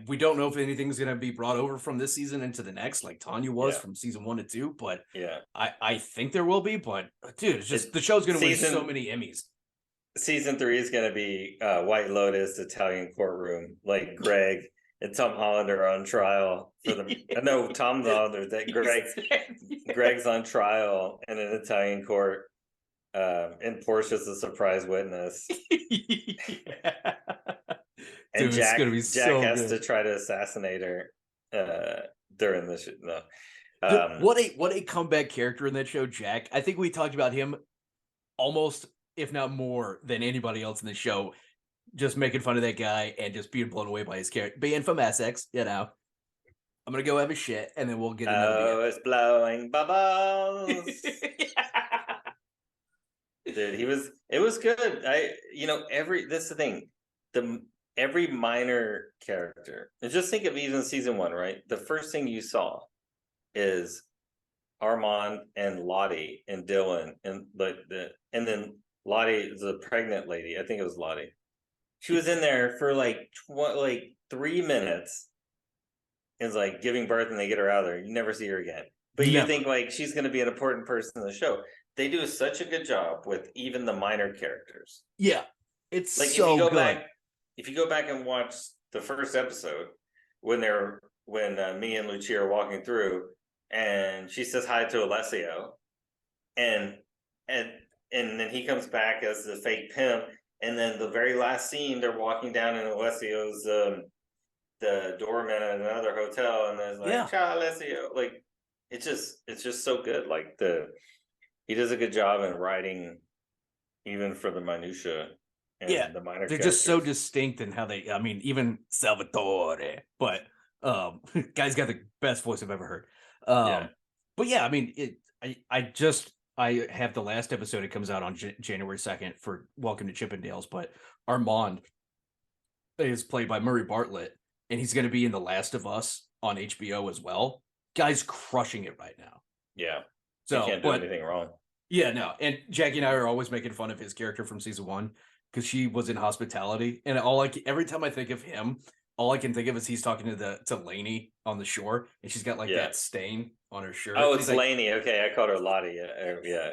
We don't know if anything's gonna be brought over from this season into the next, like Tanya was yeah, from season 1 to 2. But yeah. I think there will be. But dude, it's just It the show's gonna win so season many Emmys. season 3 is gonna be White Lotus Italian courtroom. Like Greg and Tom Holland are on trial for the. No, Tom's on there. That Greg's on trial in an Italian court, and Portia's a surprise witness, Yeah. and Dude, it's Jack gonna be Jack so has good. to try to assassinate her during the no. Dude, Um, what a comeback character in that show, Jack. I think we talked about him almost, if not more, than anybody else in the show. Just making fun of that guy and just being blown away by his character. Being from Essex, you know. I'm gonna go have a shit, and then we'll get another beer. oh, it's blowing bubbles. Dude, it was good. That's the thing. Every minor character. And just think of even season 1, right? The first thing you saw is Armand and Lottie and Dylan, and and then Lottie is a pregnant lady. I think it was Lottie. She was in there for like 3 minutes, is like giving birth, and they get her out of there. You never see her again. But you Never. think like she's going to be an important person in the show. They do such a good job with even the minor characters. Yeah, it's Like so good. if you go back and watch the first episode when me and Lucia are walking through, and she says hi to Alessio, and and and then he comes back as the fake pimp, and then the very last scene they're walking down in Alessio's the doorman at another hotel, and there's like, Yeah, ciao Alessio. Like it's just so good. Like he does a good job in writing even for the minutia yeah. and the minor They're just so characters. distinct in how they. I mean, even Salvatore, but guy's got the best voice I've ever heard. Yeah. But yeah, I mean, I have the last episode. It comes out on January 2nd for Welcome to Chippendales. But Armand is played by Murray Bartlett, and he's going to be in The Last of Us on HBO as well. Guy's crushing it right now. Yeah. He So, can't do but anything wrong. yeah, no. And Jackie and I are always making fun of his character from season 1 because she was in hospitality, and every time I think of him, all I can think of is he's talking to Lainey on the shore, and she's got like Yeah. that stain on her shirt. Oh, And it's Lainey. Okay, I called her Lottie. Yeah.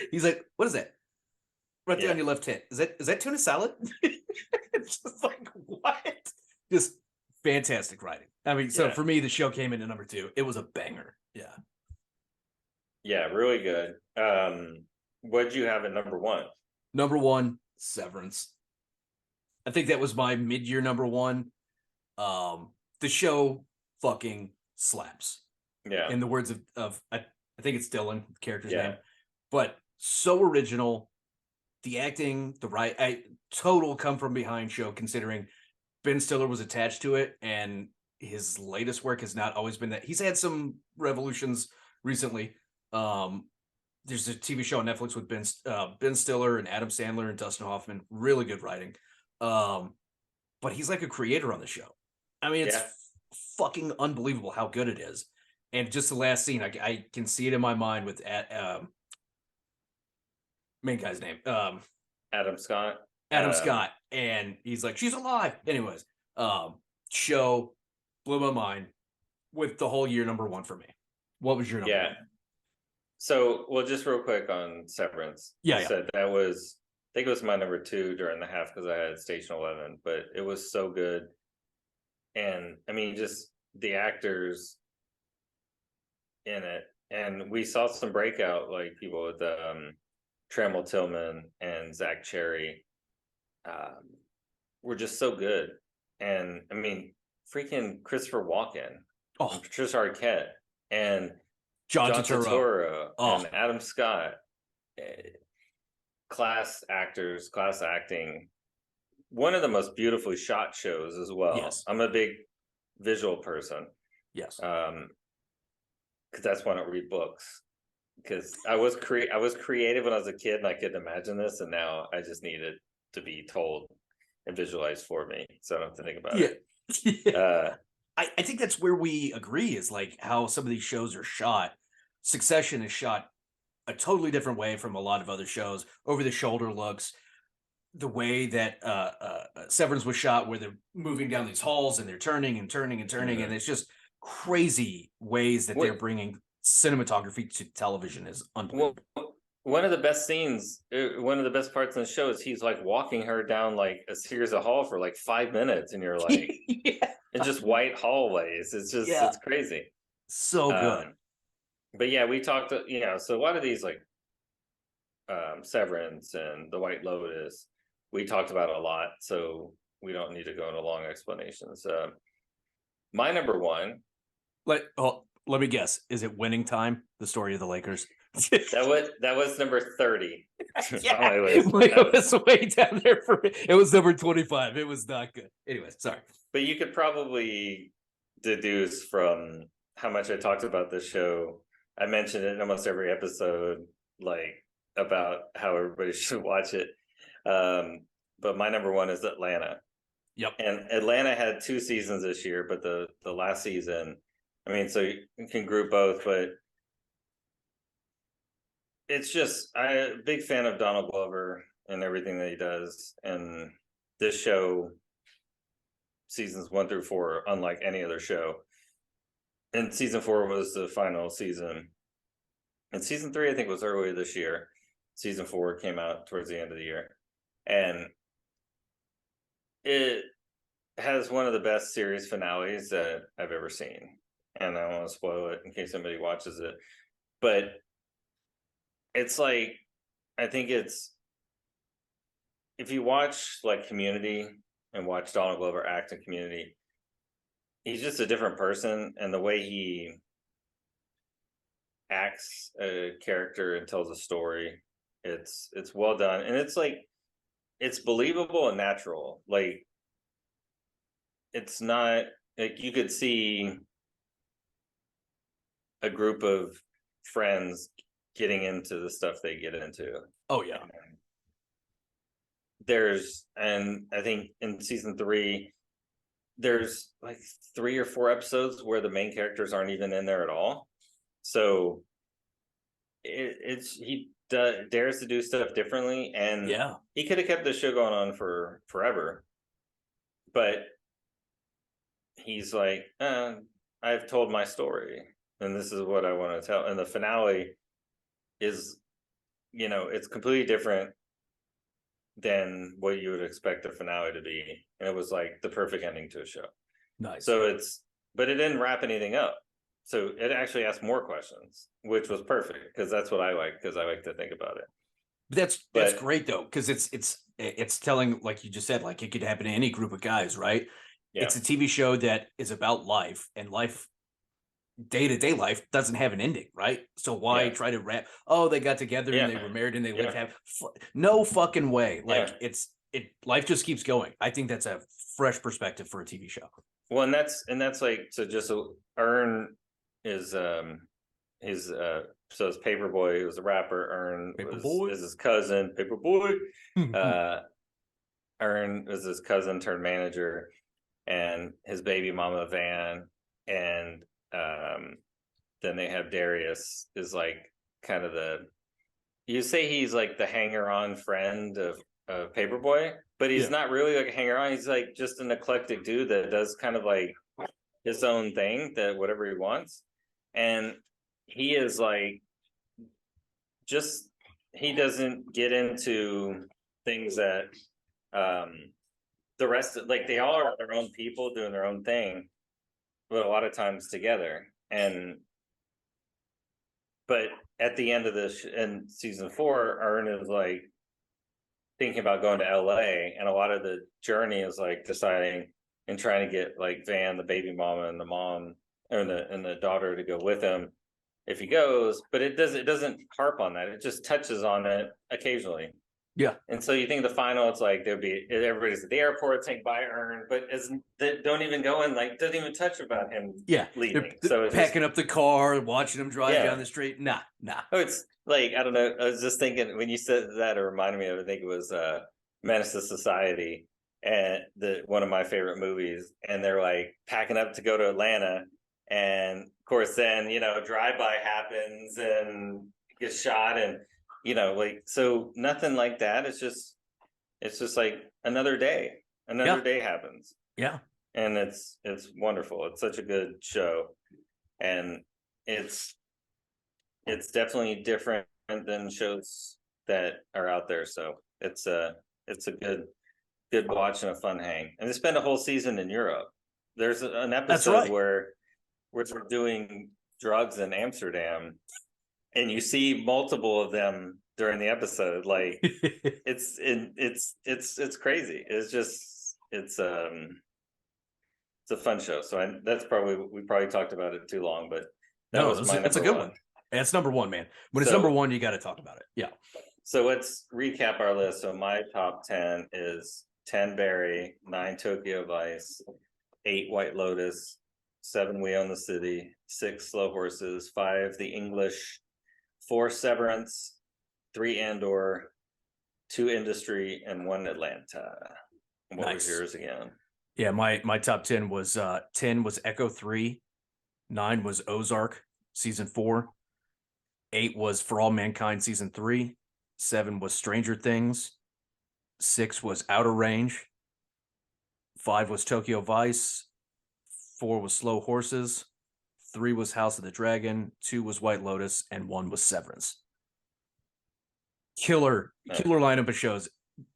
he's like, "What is that? Right there Yeah. on your left hand? Is that tuna salad?" It's just like what? Just fantastic writing. I mean, so Yeah. for me, the show came into number 2. It was a banger. Yeah. Yeah, really good. What'd you have at number 1? Number 1, Severance. I think that was my mid-year number 1. The show fucking slaps. Yeah. In the words of I think it's Dylan, the character's Yeah. name, but so original. The acting, total come from behind show, considering Ben Stiller was attached to it, and his latest work has not always been that. He's had some revolutions recently. There's a TV show on Netflix with Ben Stiller and Adam Sandler and Dustin Hoffman. Really good writing. But he's like a creator on the show. I mean, it's fucking unbelievable how good it is. And just the last scene, I can see it in my mind with main guy's name, Adam Scott. Adam Scott, and he's like, she's alive. Anyways, show blew my mind with the whole year number one for me. What was your number one? So, well, just real quick on Severance. Yeah. Said that was, I think it was my number 2 during the half because I had Station 11, but it was so good. And I mean, just the actors in it. And we saw some breakout, like people with Trammell Tillman and Zach Cherry were just so good. And I mean, freaking Christopher Walken, Patricia Arquette, and John Turturro, and Adam Scott. Class actors, class acting. One of the most beautifully shot shows as well. Yes. I'm a big visual person. Yes. Because that's why I don't read books. Because I was creative when I was a kid, and I couldn't imagine this, and now I just need it to be told and visualized for me, so I don't have to think about it. I think that's where we agree, is like how some of these shows are shot. Succession is shot a totally different way from a lot of other shows. Over the shoulder looks. The way that Severance was shot, where they're moving down these halls and they're turning and turning and turning, and it's just crazy ways that they're bringing cinematography to television is unbelievable. One of the best scenes, one of the best parts in the show is he's like walking her down like a series of hall for like 5 minutes, and you're like, in just white hallways. It's just it's crazy. So good. But yeah, we talked, so a lot of these like Severance and The White Lotus, we talked about a lot, so we don't need to go into long explanations. My number one. Let me guess. Is it Winning Time? The Story of the Lakers. that was number 30. It was way down there for me. It was number 25. It was not good. Anyway, sorry. But you could probably deduce from how much I talked about this show. I mentioned it in almost every episode, like about how everybody should watch it. But my number one is Atlanta. Yep. And Atlanta had 2 seasons this year, but the last season, I mean, so you can group both, but it's just, I'm a big fan of Donald Glover and everything that he does. And this show, seasons 1 through 4, unlike any other show. And season 4 was the final season. And season 3, I think, was earlier this year. Season 4 came out towards the end of the year. And it has one of the best series finales that I've ever seen. And I don't want to spoil it in case somebody watches it. But it's like, I think it's, if you watch like Community and watch Donald Glover act in Community, he's just a different person. And the way he acts a character and tells a story, it's well done. And it's like, it's believable and natural. Like, it's not like you could see a group of friends getting into the stuff they get into. Oh yeah. And I think in season 3, there's like 3 or 4 episodes where the main characters aren't even in there at all. So he dares to do stuff differently, and he could have kept the show going on for forever, but he's like, I've told my story and this is what I want to tell. And the finale is, it's completely different than what you would expect a finale to be. And it was like the perfect ending to a show. Nice. So but it didn't wrap anything up. So it actually asked more questions, which was perfect, because that's what I like, because I like to think about it. That's great though, because it's telling, like you just said, like it could happen to any group of guys, right? Yeah. It's a TV show that is about life, and life, day-to-day life, doesn't have an ending, right? So why Yeah. try to wrap, oh, they got together and Yeah. they were married and they lived Yeah. no fucking way. Like, Yeah. life just keeps going. I think that's a fresh perspective for a TV show. Well, and that's like, so just so Earn is his so his Paperboy, he was a rapper. Earn Paperboy. is his cousin. Paperboy. Earn is his cousin turned manager, and his baby mama Van, and then they have Darius is like kind of you say he's like the hanger-on friend of Paperboy, but he's not really like a hanger-on. He's like just an eclectic dude that does kind of like his own thing, that whatever he wants, and he is like just he doesn't get into things that the rest of, like, they all are their own people doing their own thing, but a lot of times together. And but at the end of this, in season 4, Earn is like thinking about going to LA, and a lot of the journey is like deciding and trying to get like Van, the baby mama, and the mom and the daughter to go with him if he goes. But it doesn't harp on that. It just touches on it occasionally. Yeah. And so you think the final, it's like there'll be everybody's at the airport saying bye, Earn, but don't even go in, like, doesn't even touch about him leaving. They're packing up the car, watching him drive down the street. Nah. Oh, it's like, I don't know. I was just thinking when you said that, it reminded me of, I think it was Menace to Society, and one of my favorite movies. And they're like packing up to go to Atlanta, and of course then drive-by happens and gets shot, and like, so nothing like that. It's just like another day happens. Yeah. And it's wonderful. It's such a good show, and it's definitely different than shows that are out there. So it's a good watch and a fun hang. And they spend a whole season in Europe. There's an episode where they're doing drugs in Amsterdam, and you see multiple of them during the episode. Like it's crazy. It's a fun show. So that's we probably talked about it too long, but that's a good one. It's number one, man. When it's number one, you got to talk about it. Yeah. So let's recap our list. So my top 10 is 10 Barry, 9 Tokyo Vice, 8 White Lotus, 7 We Own the City, 6 Slow Horses, 5 The English, 4 Severance, 3 Andor, 2 Industry, and 1 Atlanta. What was yours again? Yeah, my top 10 was 10 was Echo 3, 9 was Ozark season 4, 8 was For All Mankind season 3, 7 was Stranger Things, 6 was Outer Range, 5 was Tokyo Vice, 4 was Slow Horses, 3 was House of the Dragon, 2 was White Lotus, and 1 was Severance. Killer lineup of shows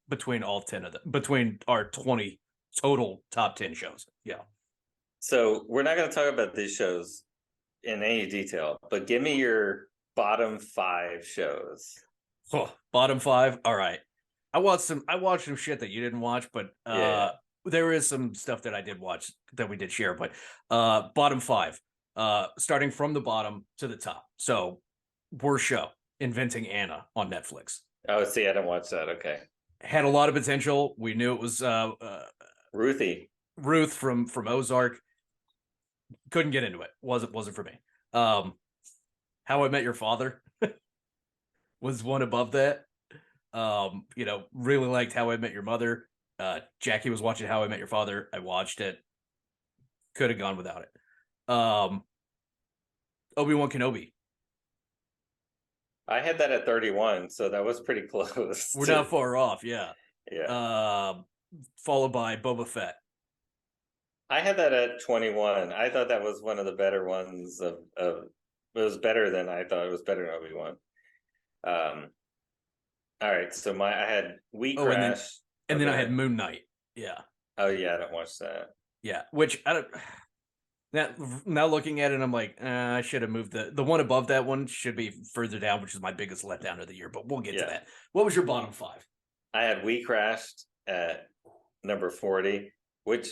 between all 10 of them, between our 20 total top 10 shows. Yeah. So we're not going to talk about these shows in any detail, but give me your bottom 5 shows. Bottom 5. All right. I watched some shit that you didn't watch, but there is some stuff that I did watch that we did share. But bottom 5, starting from the bottom to the top. So worst show, Inventing Anna on Netflix. Oh, see, I didn't watch that. Okay. Had a lot of potential. We knew it was Ruth from Ozark. Couldn't get into it. Wasn't for me. How I Met Your Father was one above that. Really liked How I Met Your Mother. Jackie was watching How I Met Your Father. I watched it. Could have gone without it. Obi-Wan Kenobi. I had that at 31, so that was pretty close. We're not far off, yeah. Yeah. Followed by Boba Fett. I had that at 21. I thought that was one of the better ones of it was better than I thought. It was better than Obi-Wan. All right, so I had We Crash. And then I had Moon Knight. Yeah. Oh yeah, I don't watch that. Yeah, which I don't. Now looking at it, I'm like, I should have moved the one above that one should be further down, which is my biggest letdown of the year. But we'll get to that. What was your bottom 5? I had We Crashed at number 40, which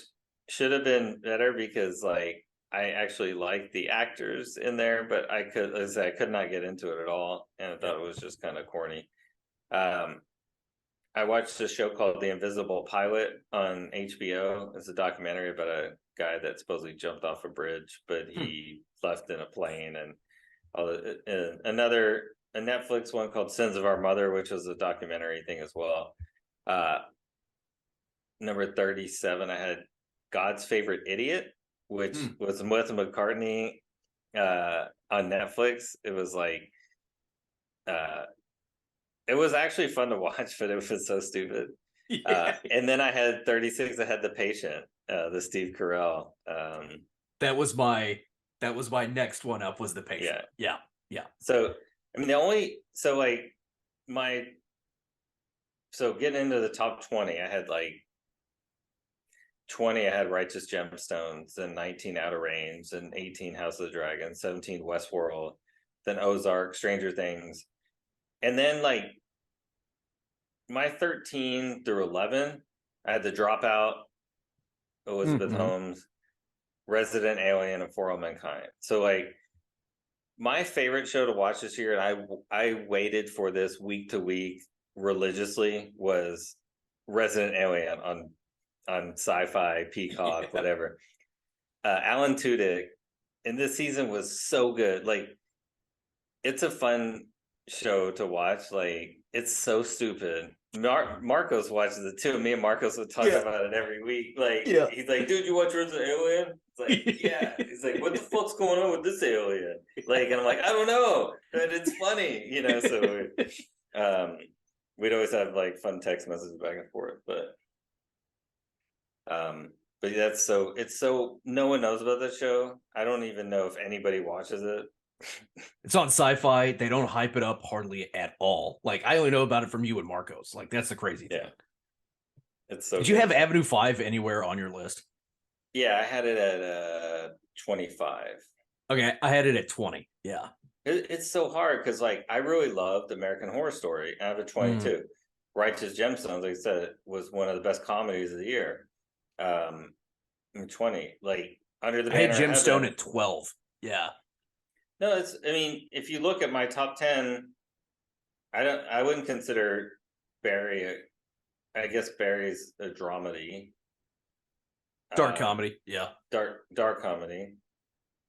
should have been better because like I actually liked the actors in there, but as I could not get into it at all, and I thought it was just kind of corny. Um, I watched a show called The Invisible Pilot on HBO. It's a documentary about a guy that supposedly jumped off a bridge, but he left in a plane, and all a Netflix one called Sins of Our Mother, which was a documentary thing as well. Uh, Number 37, I had God's Favorite Idiot, which was with McCartney on Netflix. It was like it was actually fun to watch, but it was so stupid. And then I had 36. I had The Patient, the Steve Carell. That was my next one up, was The Patient. Yeah. So I mean, getting into the top 20, I had like 20. I had Righteous Gemstones, and 19 Outer Range, and 18 House of the Dragon, 17 Westworld, then Ozark, Stranger Things, and then like my 13 through 11, I had The Dropout, Elizabeth Holmes, Resident Alien, and For All Mankind. So like my favorite show to watch this year, and I waited for this week to week religiously, was Resident Alien on Sci-Fi, Peacock, whatever. Alan Tudyk, and this season was so good. Like, it's a fun show to watch. Like, it's so stupid. Marcos watches it too. Me and Marcos would talk about it every week. Like, he's like, "Dude, you watch Resident Alien?" It's like, "Yeah." He's like, "What the fuck's going on with this alien?" Like, and I'm like, "I don't know, but it's funny, you know." So, we'd always have like fun text messages back and forth, but it's so no one knows about this show. I don't even know if anybody watches it. It's on Sci-Fi. They don't hype it up hardly at all. Like, I only know about it from you and Marcos. Like, that's the crazy thing. It's so Did you have Avenue 5 anywhere on your list? Yeah, I had it at 25. Okay, I had it at 20. Yeah. It's so hard because like I really loved American Horror Story. I have a 22. Righteous Gemstones, like I said, was one of the best comedies of the year. 20. Like Under the Banner. I had Gemstone at 12. Yeah. No, I mean, if you look at my top 10, I wouldn't consider Barry. I guess Barry's a dramedy. Dark comedy. Yeah. Dark comedy.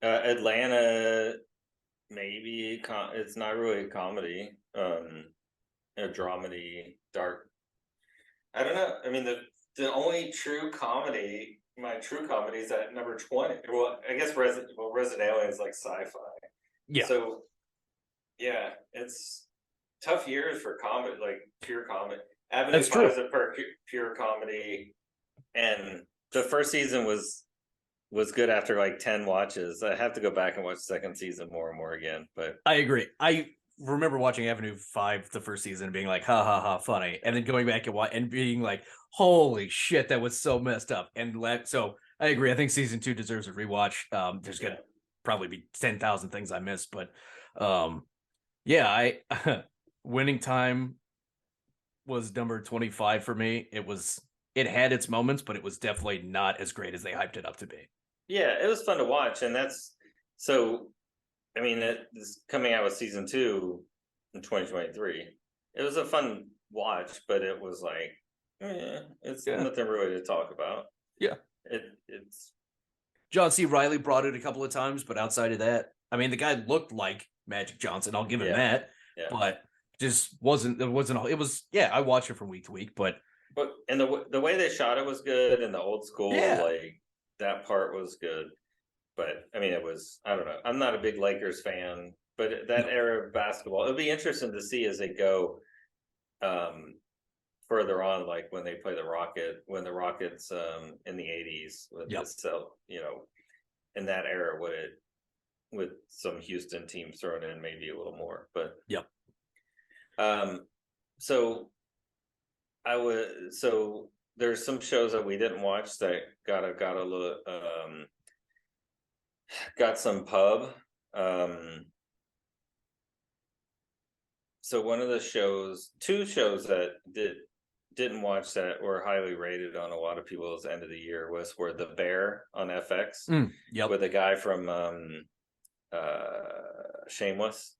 Atlanta, maybe it's not really a comedy. A dramedy, dark. I don't know. I mean, the only true comedy, my true comedy, is at number 20. Well, I guess Resident Alien is like sci-fi. Yeah. So, yeah, it's tough years for comedy, like pure comedy. Avenue 5 is a pure comedy, and the first season was good after like 10 watches. I have to go back and watch the second season more and more again. But I agree. I remember watching Avenue 5 the first season and being like, ha ha ha, funny. And then going back and being like, holy shit, that was so messed up. And so I agree. I think season 2 deserves a rewatch. There's going to probably be 10,000 things I missed. But I Winning Time was number 25 for me. It had its moments, but it was definitely not as great as they hyped it up to be. Yeah, it was fun to watch, and that's so. I mean, it's coming out with season 2 in 2023. It was a fun watch, but it was like, it's nothing really to talk about. Yeah, it's. John C. Reilly brought it a couple of times, but outside of that, I mean, the guy looked like Magic Johnson. I'll give him that, but just wasn't. It wasn't. It was. Yeah, I watched it from week to week, but and the way they shot it was good, and the old school like that part was good. But I mean, it was, I don't know. I'm not a big Lakers fan, but that era of basketball, it'll be interesting to see as they go further on, like when they play the Rockets in the 80s with in that era with some Houston teams thrown in maybe a little more. But so there's some shows that we didn't watch that got a little got some pub. So one of the two shows that didn't watch that were highly rated on a lot of people's end of the year were The Bear on FX Yep. with a guy from Shameless,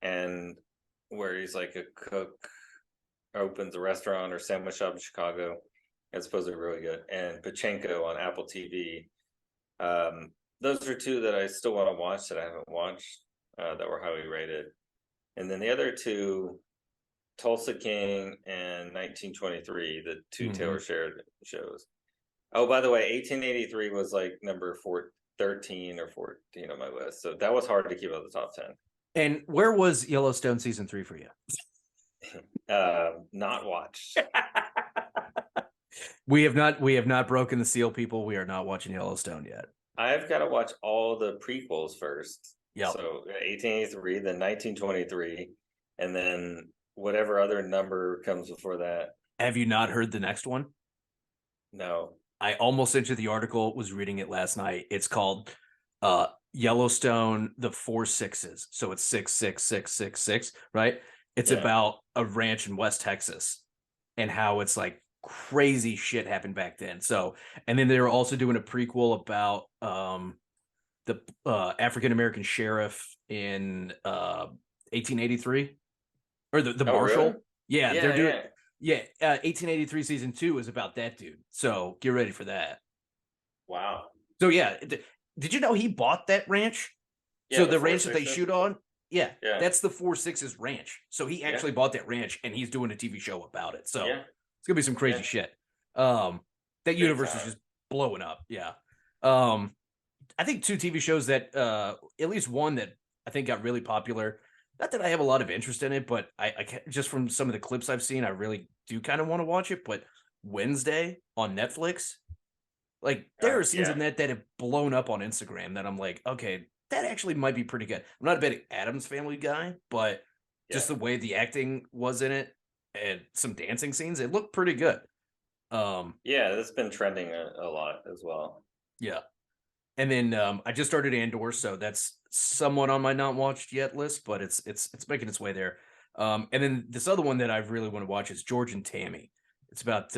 and where he's like a cook, opens a restaurant or sandwich shop in Chicago. It's supposed to be really good. And Pachenko on Apple TV. Those are two that I still want to watch that I haven't watched that were highly rated. And then the other two, Tulsa King and 1923, the 2 Taylor Sheridan shows. Oh, by the way, 1883 was like number 13 or 14 on my list. So that was hard to keep out the top 10. And where was Yellowstone season 3 for you? Not watched. We have not broken the seal, people. We are not watching Yellowstone yet. I've got to watch all the prequels first. Yeah. So 1883, then 1923, and then whatever other number comes before that. Have you not heard the next one? No. I almost sent you the article, was reading it last night. It's called Yellowstone, the 4 Sixes. So it's 66666, right? It's about a ranch in West Texas and how it's like crazy shit happened back then. So, and then they were also doing a prequel about the African-American sheriff in 1883 or the Marshal. Really? Yeah, they're doing 1883 season 2 is about that dude. So get ready for that. Wow. So yeah, did you know he bought that ranch? Yeah, so the ranch that they shoot on, yeah, that's the 4 Sixes ranch. So he actually bought that ranch and he's doing a TV show about it. So it's gonna be some crazy shit. That universe is just blowing up. Yeah. I think 2 TV shows that at least one that I think got really popular. Not that I have a lot of interest in it, but I just from some of the clips I've seen, I really do kind of want to watch it. But Wednesday on Netflix, like there are scenes in that have blown up on Instagram that I'm like, okay, that actually might be pretty good. I'm not a big Addams Family guy, but just the way the acting was in it and some dancing scenes, it looked pretty good. That's been trending a lot as well. Yeah. And then I just started Andor, so that's somewhat on my not watched yet list, but it's making its way there. And then this other one that I really want to watch is George and Tammy. It's about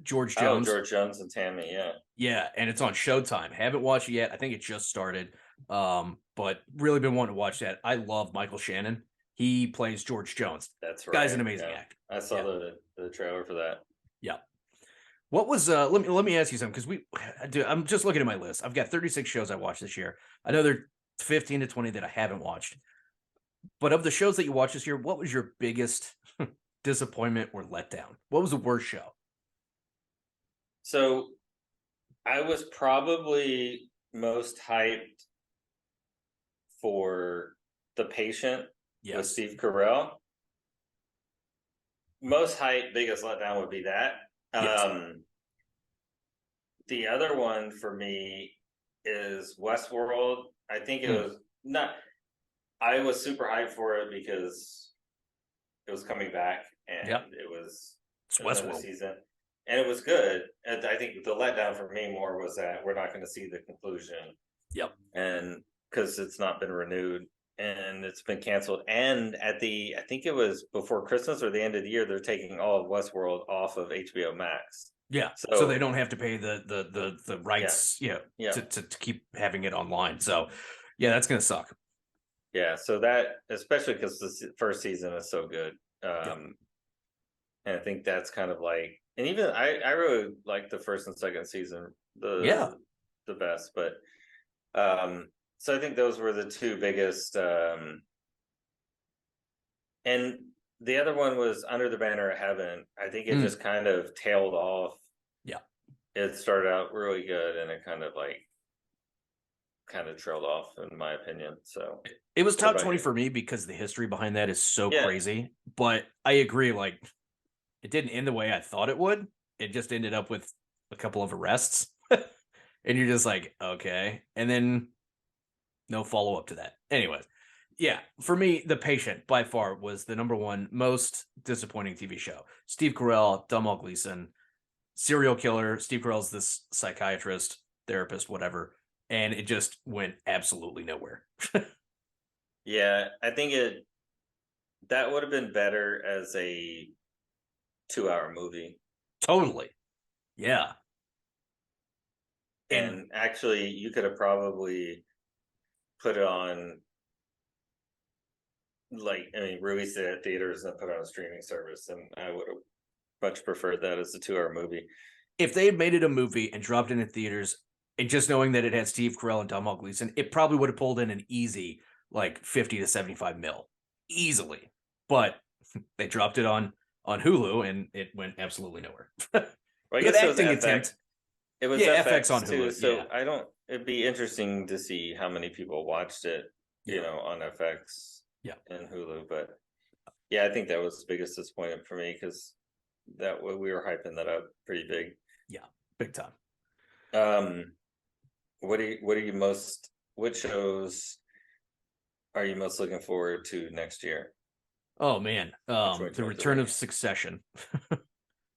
George Jones. Oh, George Jones and Tammy, yeah. Yeah, and it's on Showtime. Haven't watched it yet. I think it just started. But really been wanting to watch that. I love Michael Shannon. He plays George Jones. That's right. Guy's an amazing actor. I saw the trailer for that. Yeah. What was let me ask you something, because I'm just looking at my list. I've got 36 shows I watched this year. I know there are 15 to 20 that I haven't watched. But of the shows that you watched this year, what was your biggest disappointment or letdown? What was the worst show? So I was probably most hyped for The Patient with Steve Carell. Most hyped, biggest letdown would be that. The other one for me is Westworld. I think it was not. I was super hyped for it because it was coming back and it was Westworld season, and it was good. And I think the letdown for me more was that we're not going to see the conclusion. Yep, and because it's not been renewed and it's been canceled, and I think it was before Christmas or the end of the year, they're taking all of Westworld off of HBO Max. Yeah, so they don't have to pay the rights, to keep having it online. So, yeah, that's gonna suck. Yeah, so that, especially because the first season is so good, and I think that's kind of like, and even I really like the first and second season the best, but so I think those were the two biggest, and the other one was Under the Banner of Heaven. I think it just kind of tailed off. Yeah. It started out really good and it kind of trailed off, in my opinion. So it was top 20 for me because the history behind that is so crazy. But I agree, like it didn't end the way I thought it would. It just ended up with a couple of arrests. And you're just like, okay. And then no follow-up to that. Anyways. Yeah, for me, The Patient by far was the number one most disappointing TV show. Steve Carell, Domhnall Gleeson, serial killer. Steve Carell's this psychiatrist, therapist, whatever, and it just went absolutely nowhere. Yeah, I think that would have been better as a 2-hour movie. Totally. Yeah. And actually, you could have probably put it on, like, I mean, released it at theaters and put it on a streaming service, and I would have much preferred that as a 2-hour movie. If they had made it a movie and dropped it in theaters, and just knowing that it had Steve Carell and Domhnall Gleeson, it probably would have pulled in an easy like 50 to 75 mil easily. But they dropped it on Hulu and it went absolutely nowhere. Well, I Good guess it was acting FX. attempt. It was Yeah, FX, FX on too, Hulu, so yeah. I don't. It'd be interesting to see how many people watched it, you Yeah. know, on FX, Yeah. and Hulu. But yeah, I think that was the biggest disappointment for me, because that we were hyping that up pretty big. Yeah, big time. What shows are you most looking forward to next year? Oh man, the 2023. return of Succession.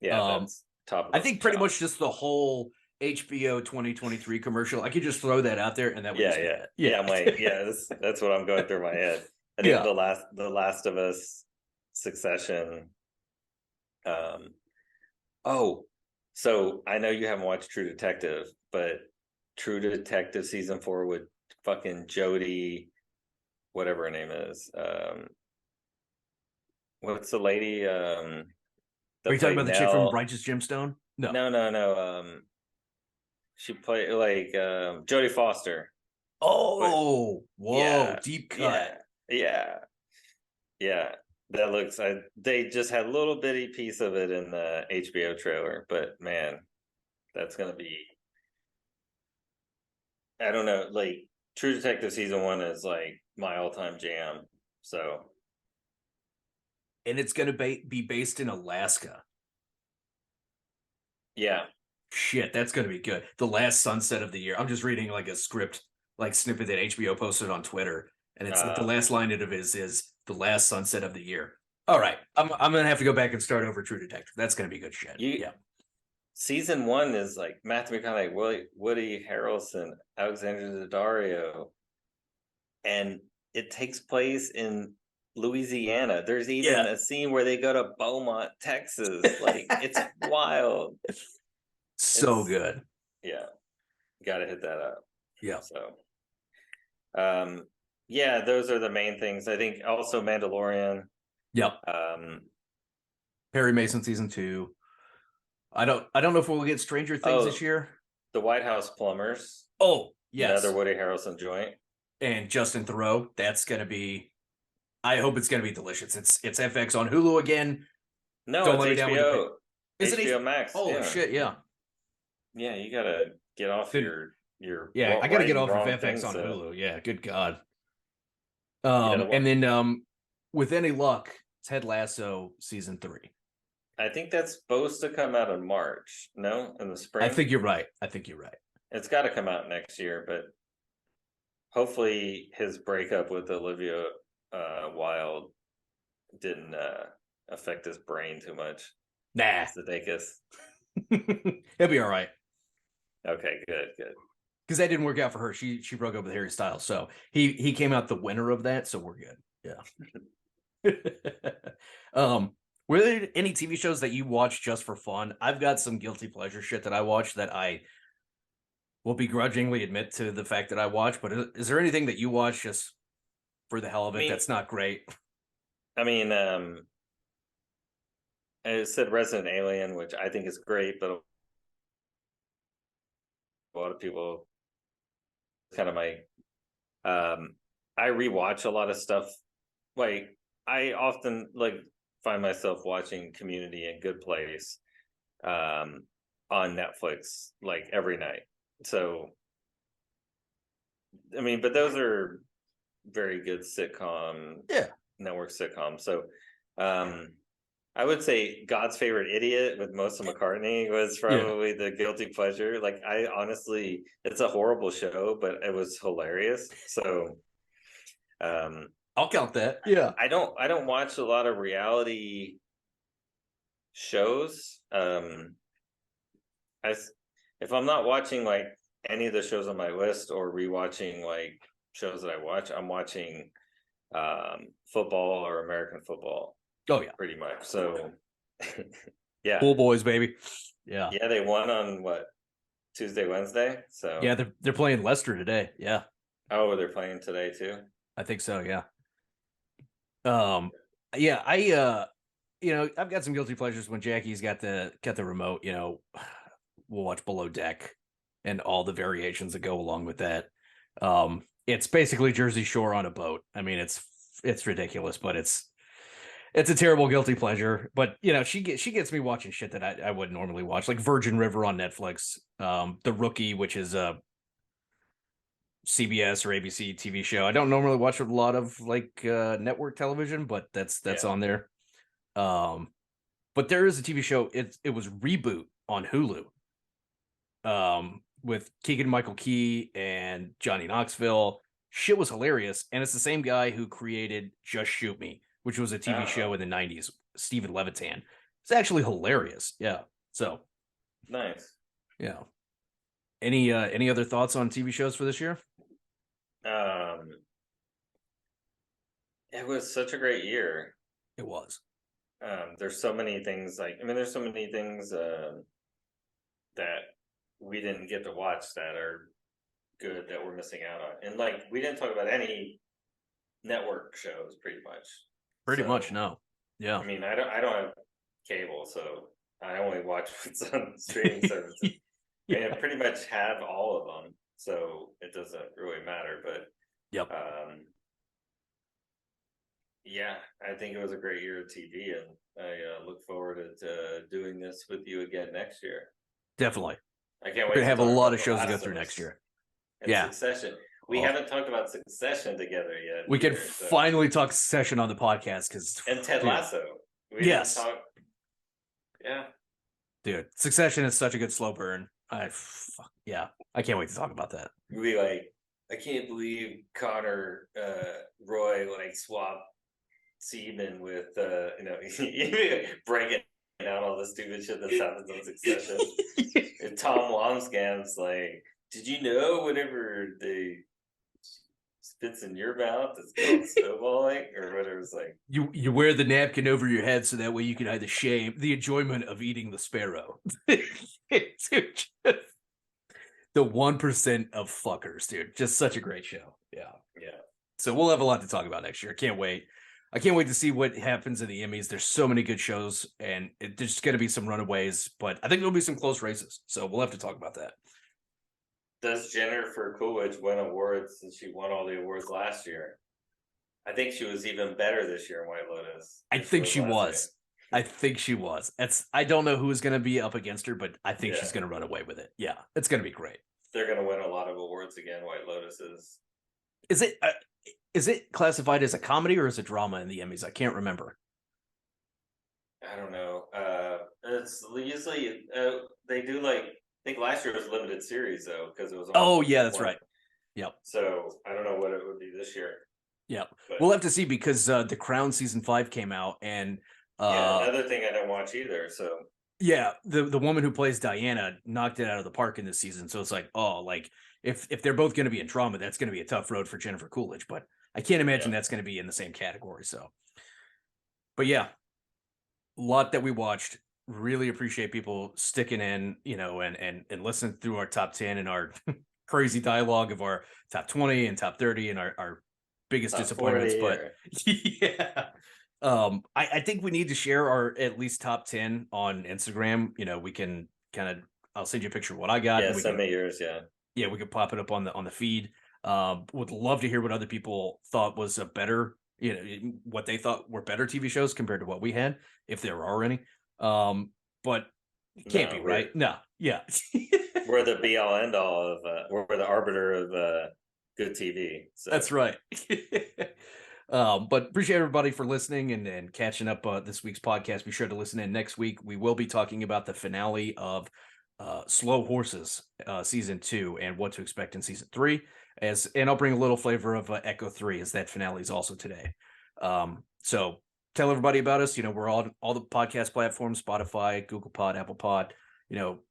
Yeah, that's top of I the think pretty top. much just the whole HBO 2023 commercial. I could just throw that out there, and that would just be it. Yeah. I'm like, yeah, that's what I'm going through my head. I think Yeah. the Last of Us, Succession. Oh, so I know you haven't watched True Detective, but True Detective season 4 with fucking Jodie, whatever her name is. What's the lady? Are you talking about the chick from Righteous Gemstone? No. No. She played like Jodie Foster. Oh, whoa, Yeah, deep cut. Yeah. That looks. They just had a little bitty piece of it in the HBO trailer, but man, that's gonna be. I don't know. Like, True Detective season 1 is like my all-time jam. So, And it's going to be based in Alaska. yeah. Shit, that's going to be good. The last sunset of the year. I'm just reading like a script, like snippet that HBO posted on Twitter, and it's the last line of it is the last sunset of the year. All right, I'm gonna have to go back and start over True Detective. That's going to be good shit. Yeah. Season 1 is like Matthew McConaughey, Woody Harrelson, Alexandra Daddario, and it takes place in Louisiana. There's even a scene where they go to Beaumont, Texas. Like, it's wild. So good. Yeah, got to hit that up. Yeah. So, yeah, those are the main things. I think also Mandalorian. Yep. Perry Mason season 2. I don't know if we'll get Stranger Things this year. The White House Plumbers. Oh, yes. Another Woody Harrelson joint. And Justin Theroux. That's going to be. I hope it's going to be delicious. It's FX on Hulu again. No, don't it's HBO. Is it HBO Max? Holy shit! Yeah. Yeah, you gotta get off your. Yeah, I gotta get off of FX on Hulu. Yeah, good God. And then with any luck, Ted Lasso season 3. I think that's supposed to come out in March. No, in the spring. I think you're right. It's got to come out next year, but hopefully his breakup with Olivia Wilde didn't affect his brain too much. Nah, Sudeikis. He'll be all right. Okay, good. Because that didn't work out for her. She broke up with Harry Styles, so he came out the winner of that. So we're good. Yeah. Were there any TV shows that you watch just for fun? I've got some guilty pleasure shit that I watch that I will begrudgingly admit to the fact that I watch. But is there anything that you watch just for the hell of it that's not great? I mean, I said Resident Alien, which I think is great, but a lot of people kind of my I rewatch a lot of stuff. Like, I often find myself watching Community and Good Place on Netflix like every night. So I mean, but those are very good network sitcoms. So I would say God's Favorite Idiot with Melissa McCartney was probably the guilty pleasure. Like, I honestly, it's a horrible show, but it was hilarious. So I'll count that. Yeah. I don't watch a lot of reality shows. If I'm not watching like any of the shows on my list or rewatching like shows that I watch, I'm watching football or American football. Oh yeah, pretty much. So Yeah. Bull boys, baby. Yeah. Yeah, they won on what, Tuesday, Wednesday? So Yeah, they're playing Leicester today. Yeah. oh, they're playing today too. I think so, yeah. Yeah, I've got some guilty pleasures when Jackie's got the remote, we'll watch Below Deck and all the variations that go along with that. It's basically Jersey Shore on a boat. I mean, it's ridiculous, but it's a terrible guilty pleasure. But she gets me watching shit that I wouldn't normally watch, like Virgin River on Netflix, The Rookie, which is a CBS or ABC TV show. I don't normally watch a lot of like network television, but that's Yeah. on there. But there is a TV show. It was Reboot on Hulu. With Keegan Michael Key and Johnny Knoxville. Shit was hilarious, and it's the same guy who created Just Shoot Me, which was a TV show in the 90s. Stephen Levitan. It's actually hilarious. Yeah. So Nice. yeah. Any other thoughts on TV shows for this year? It was such a great year. It was. There's so many things there's so many things that we didn't get to watch that are good that we're missing out on. And like we didn't talk about any network shows pretty much. Pretty So, much, no. Yeah. I mean, I don't have cable, so I only watch what's on streaming services. Yeah. And I pretty much have all of them, so it doesn't really matter. But Yep. yeah, I think it was a great year of TV, and I look forward to doing this with you again next year. Definitely. I can't wait. We're gonna to have a talk lot about of The shows to Last go of through Us next year. and Yeah. Succession. We Oh. haven't talked about Succession together yet. We can either, so- finally talk Succession on the podcast because and Ted Lasso. We Yes. didn't talk. Yeah. Dude, Succession is such a good slow burn. I can't wait to talk about that. We I can't believe Connor Roy swapped semen with breaking out all the stupid shit that happens on Succession. And Tom Wamsgam's like, did you know whenever they spits in your mouth it's called snowballing or whatever? It's like You wear the napkin over your head so that way you can hide the enjoyment of eating the sparrow. Dude, the 1% of fuckers, dude. Just such a great show. Yeah. yeah. So we'll have a lot to talk about next year. Can't wait. I can't wait to see what happens in the Emmys. There's so many good shows, and there's going to be some runaways, but I think there'll be some close races. So we'll have to talk about that. Does Jennifer Coolidge win awards since she won all the awards last year? I think she was even better this year in White Lotus. I think she was. I think she was. I don't know who is going to be up against her, but I think she's going to run away with it. Yeah, it's going to be great. They're going to win a lot of awards again. White Lotus is. Is it classified as a comedy or as a drama in the Emmys? I can't remember. I don't know. It's usually they do I think last year was limited series though because it was. Oh yeah, that's right. Yep. So I don't know what it would be this year. Yep. But, we'll have to see because The Crown season 5 came out and another thing I don't watch either. So yeah, the woman who plays Diana knocked it out of the park in this season. So it's if they're both going to be in drama, that's going to be a tough road for Jennifer Coolidge. But I can't imagine that's going to be in the same category. So, but yeah, a lot that we watched. Really appreciate people sticking in, and listening through our top 10 and our crazy dialogue of our top 20 and top 30 and our biggest top disappointments. 40, But yeah. I think we need to share our at least top 10 on Instagram. We can I'll send you a picture of what I got. Yeah, send me yours. Yeah. Yeah, we could pop it up on the feed. Would love to hear what other people thought was a better, what they thought were better TV shows compared to what we had, if there are any. But it can't be right. No, yeah. We're the be all end all of we're the arbiter of good TV. So. That's right. But appreciate everybody for listening and catching up this week's podcast. Be sure to listen in next week. We will be talking about the finale of Slow Horses season 2 and what to expect in season 3. And I'll bring a little flavor of Echo 3 as that finale is also today. So tell everybody about us. We're on all the podcast platforms, Spotify, Google Pod, Apple Pod.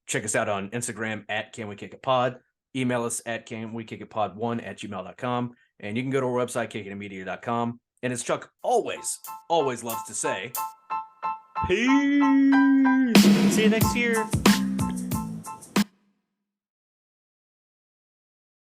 Check us out on Instagram at Can We Kick It Pod. Email us at canwekickitpod1@gmail.com. And you can go to our website, kickingitmedia.com. And as Chuck always loves to say, Peace. See you next year.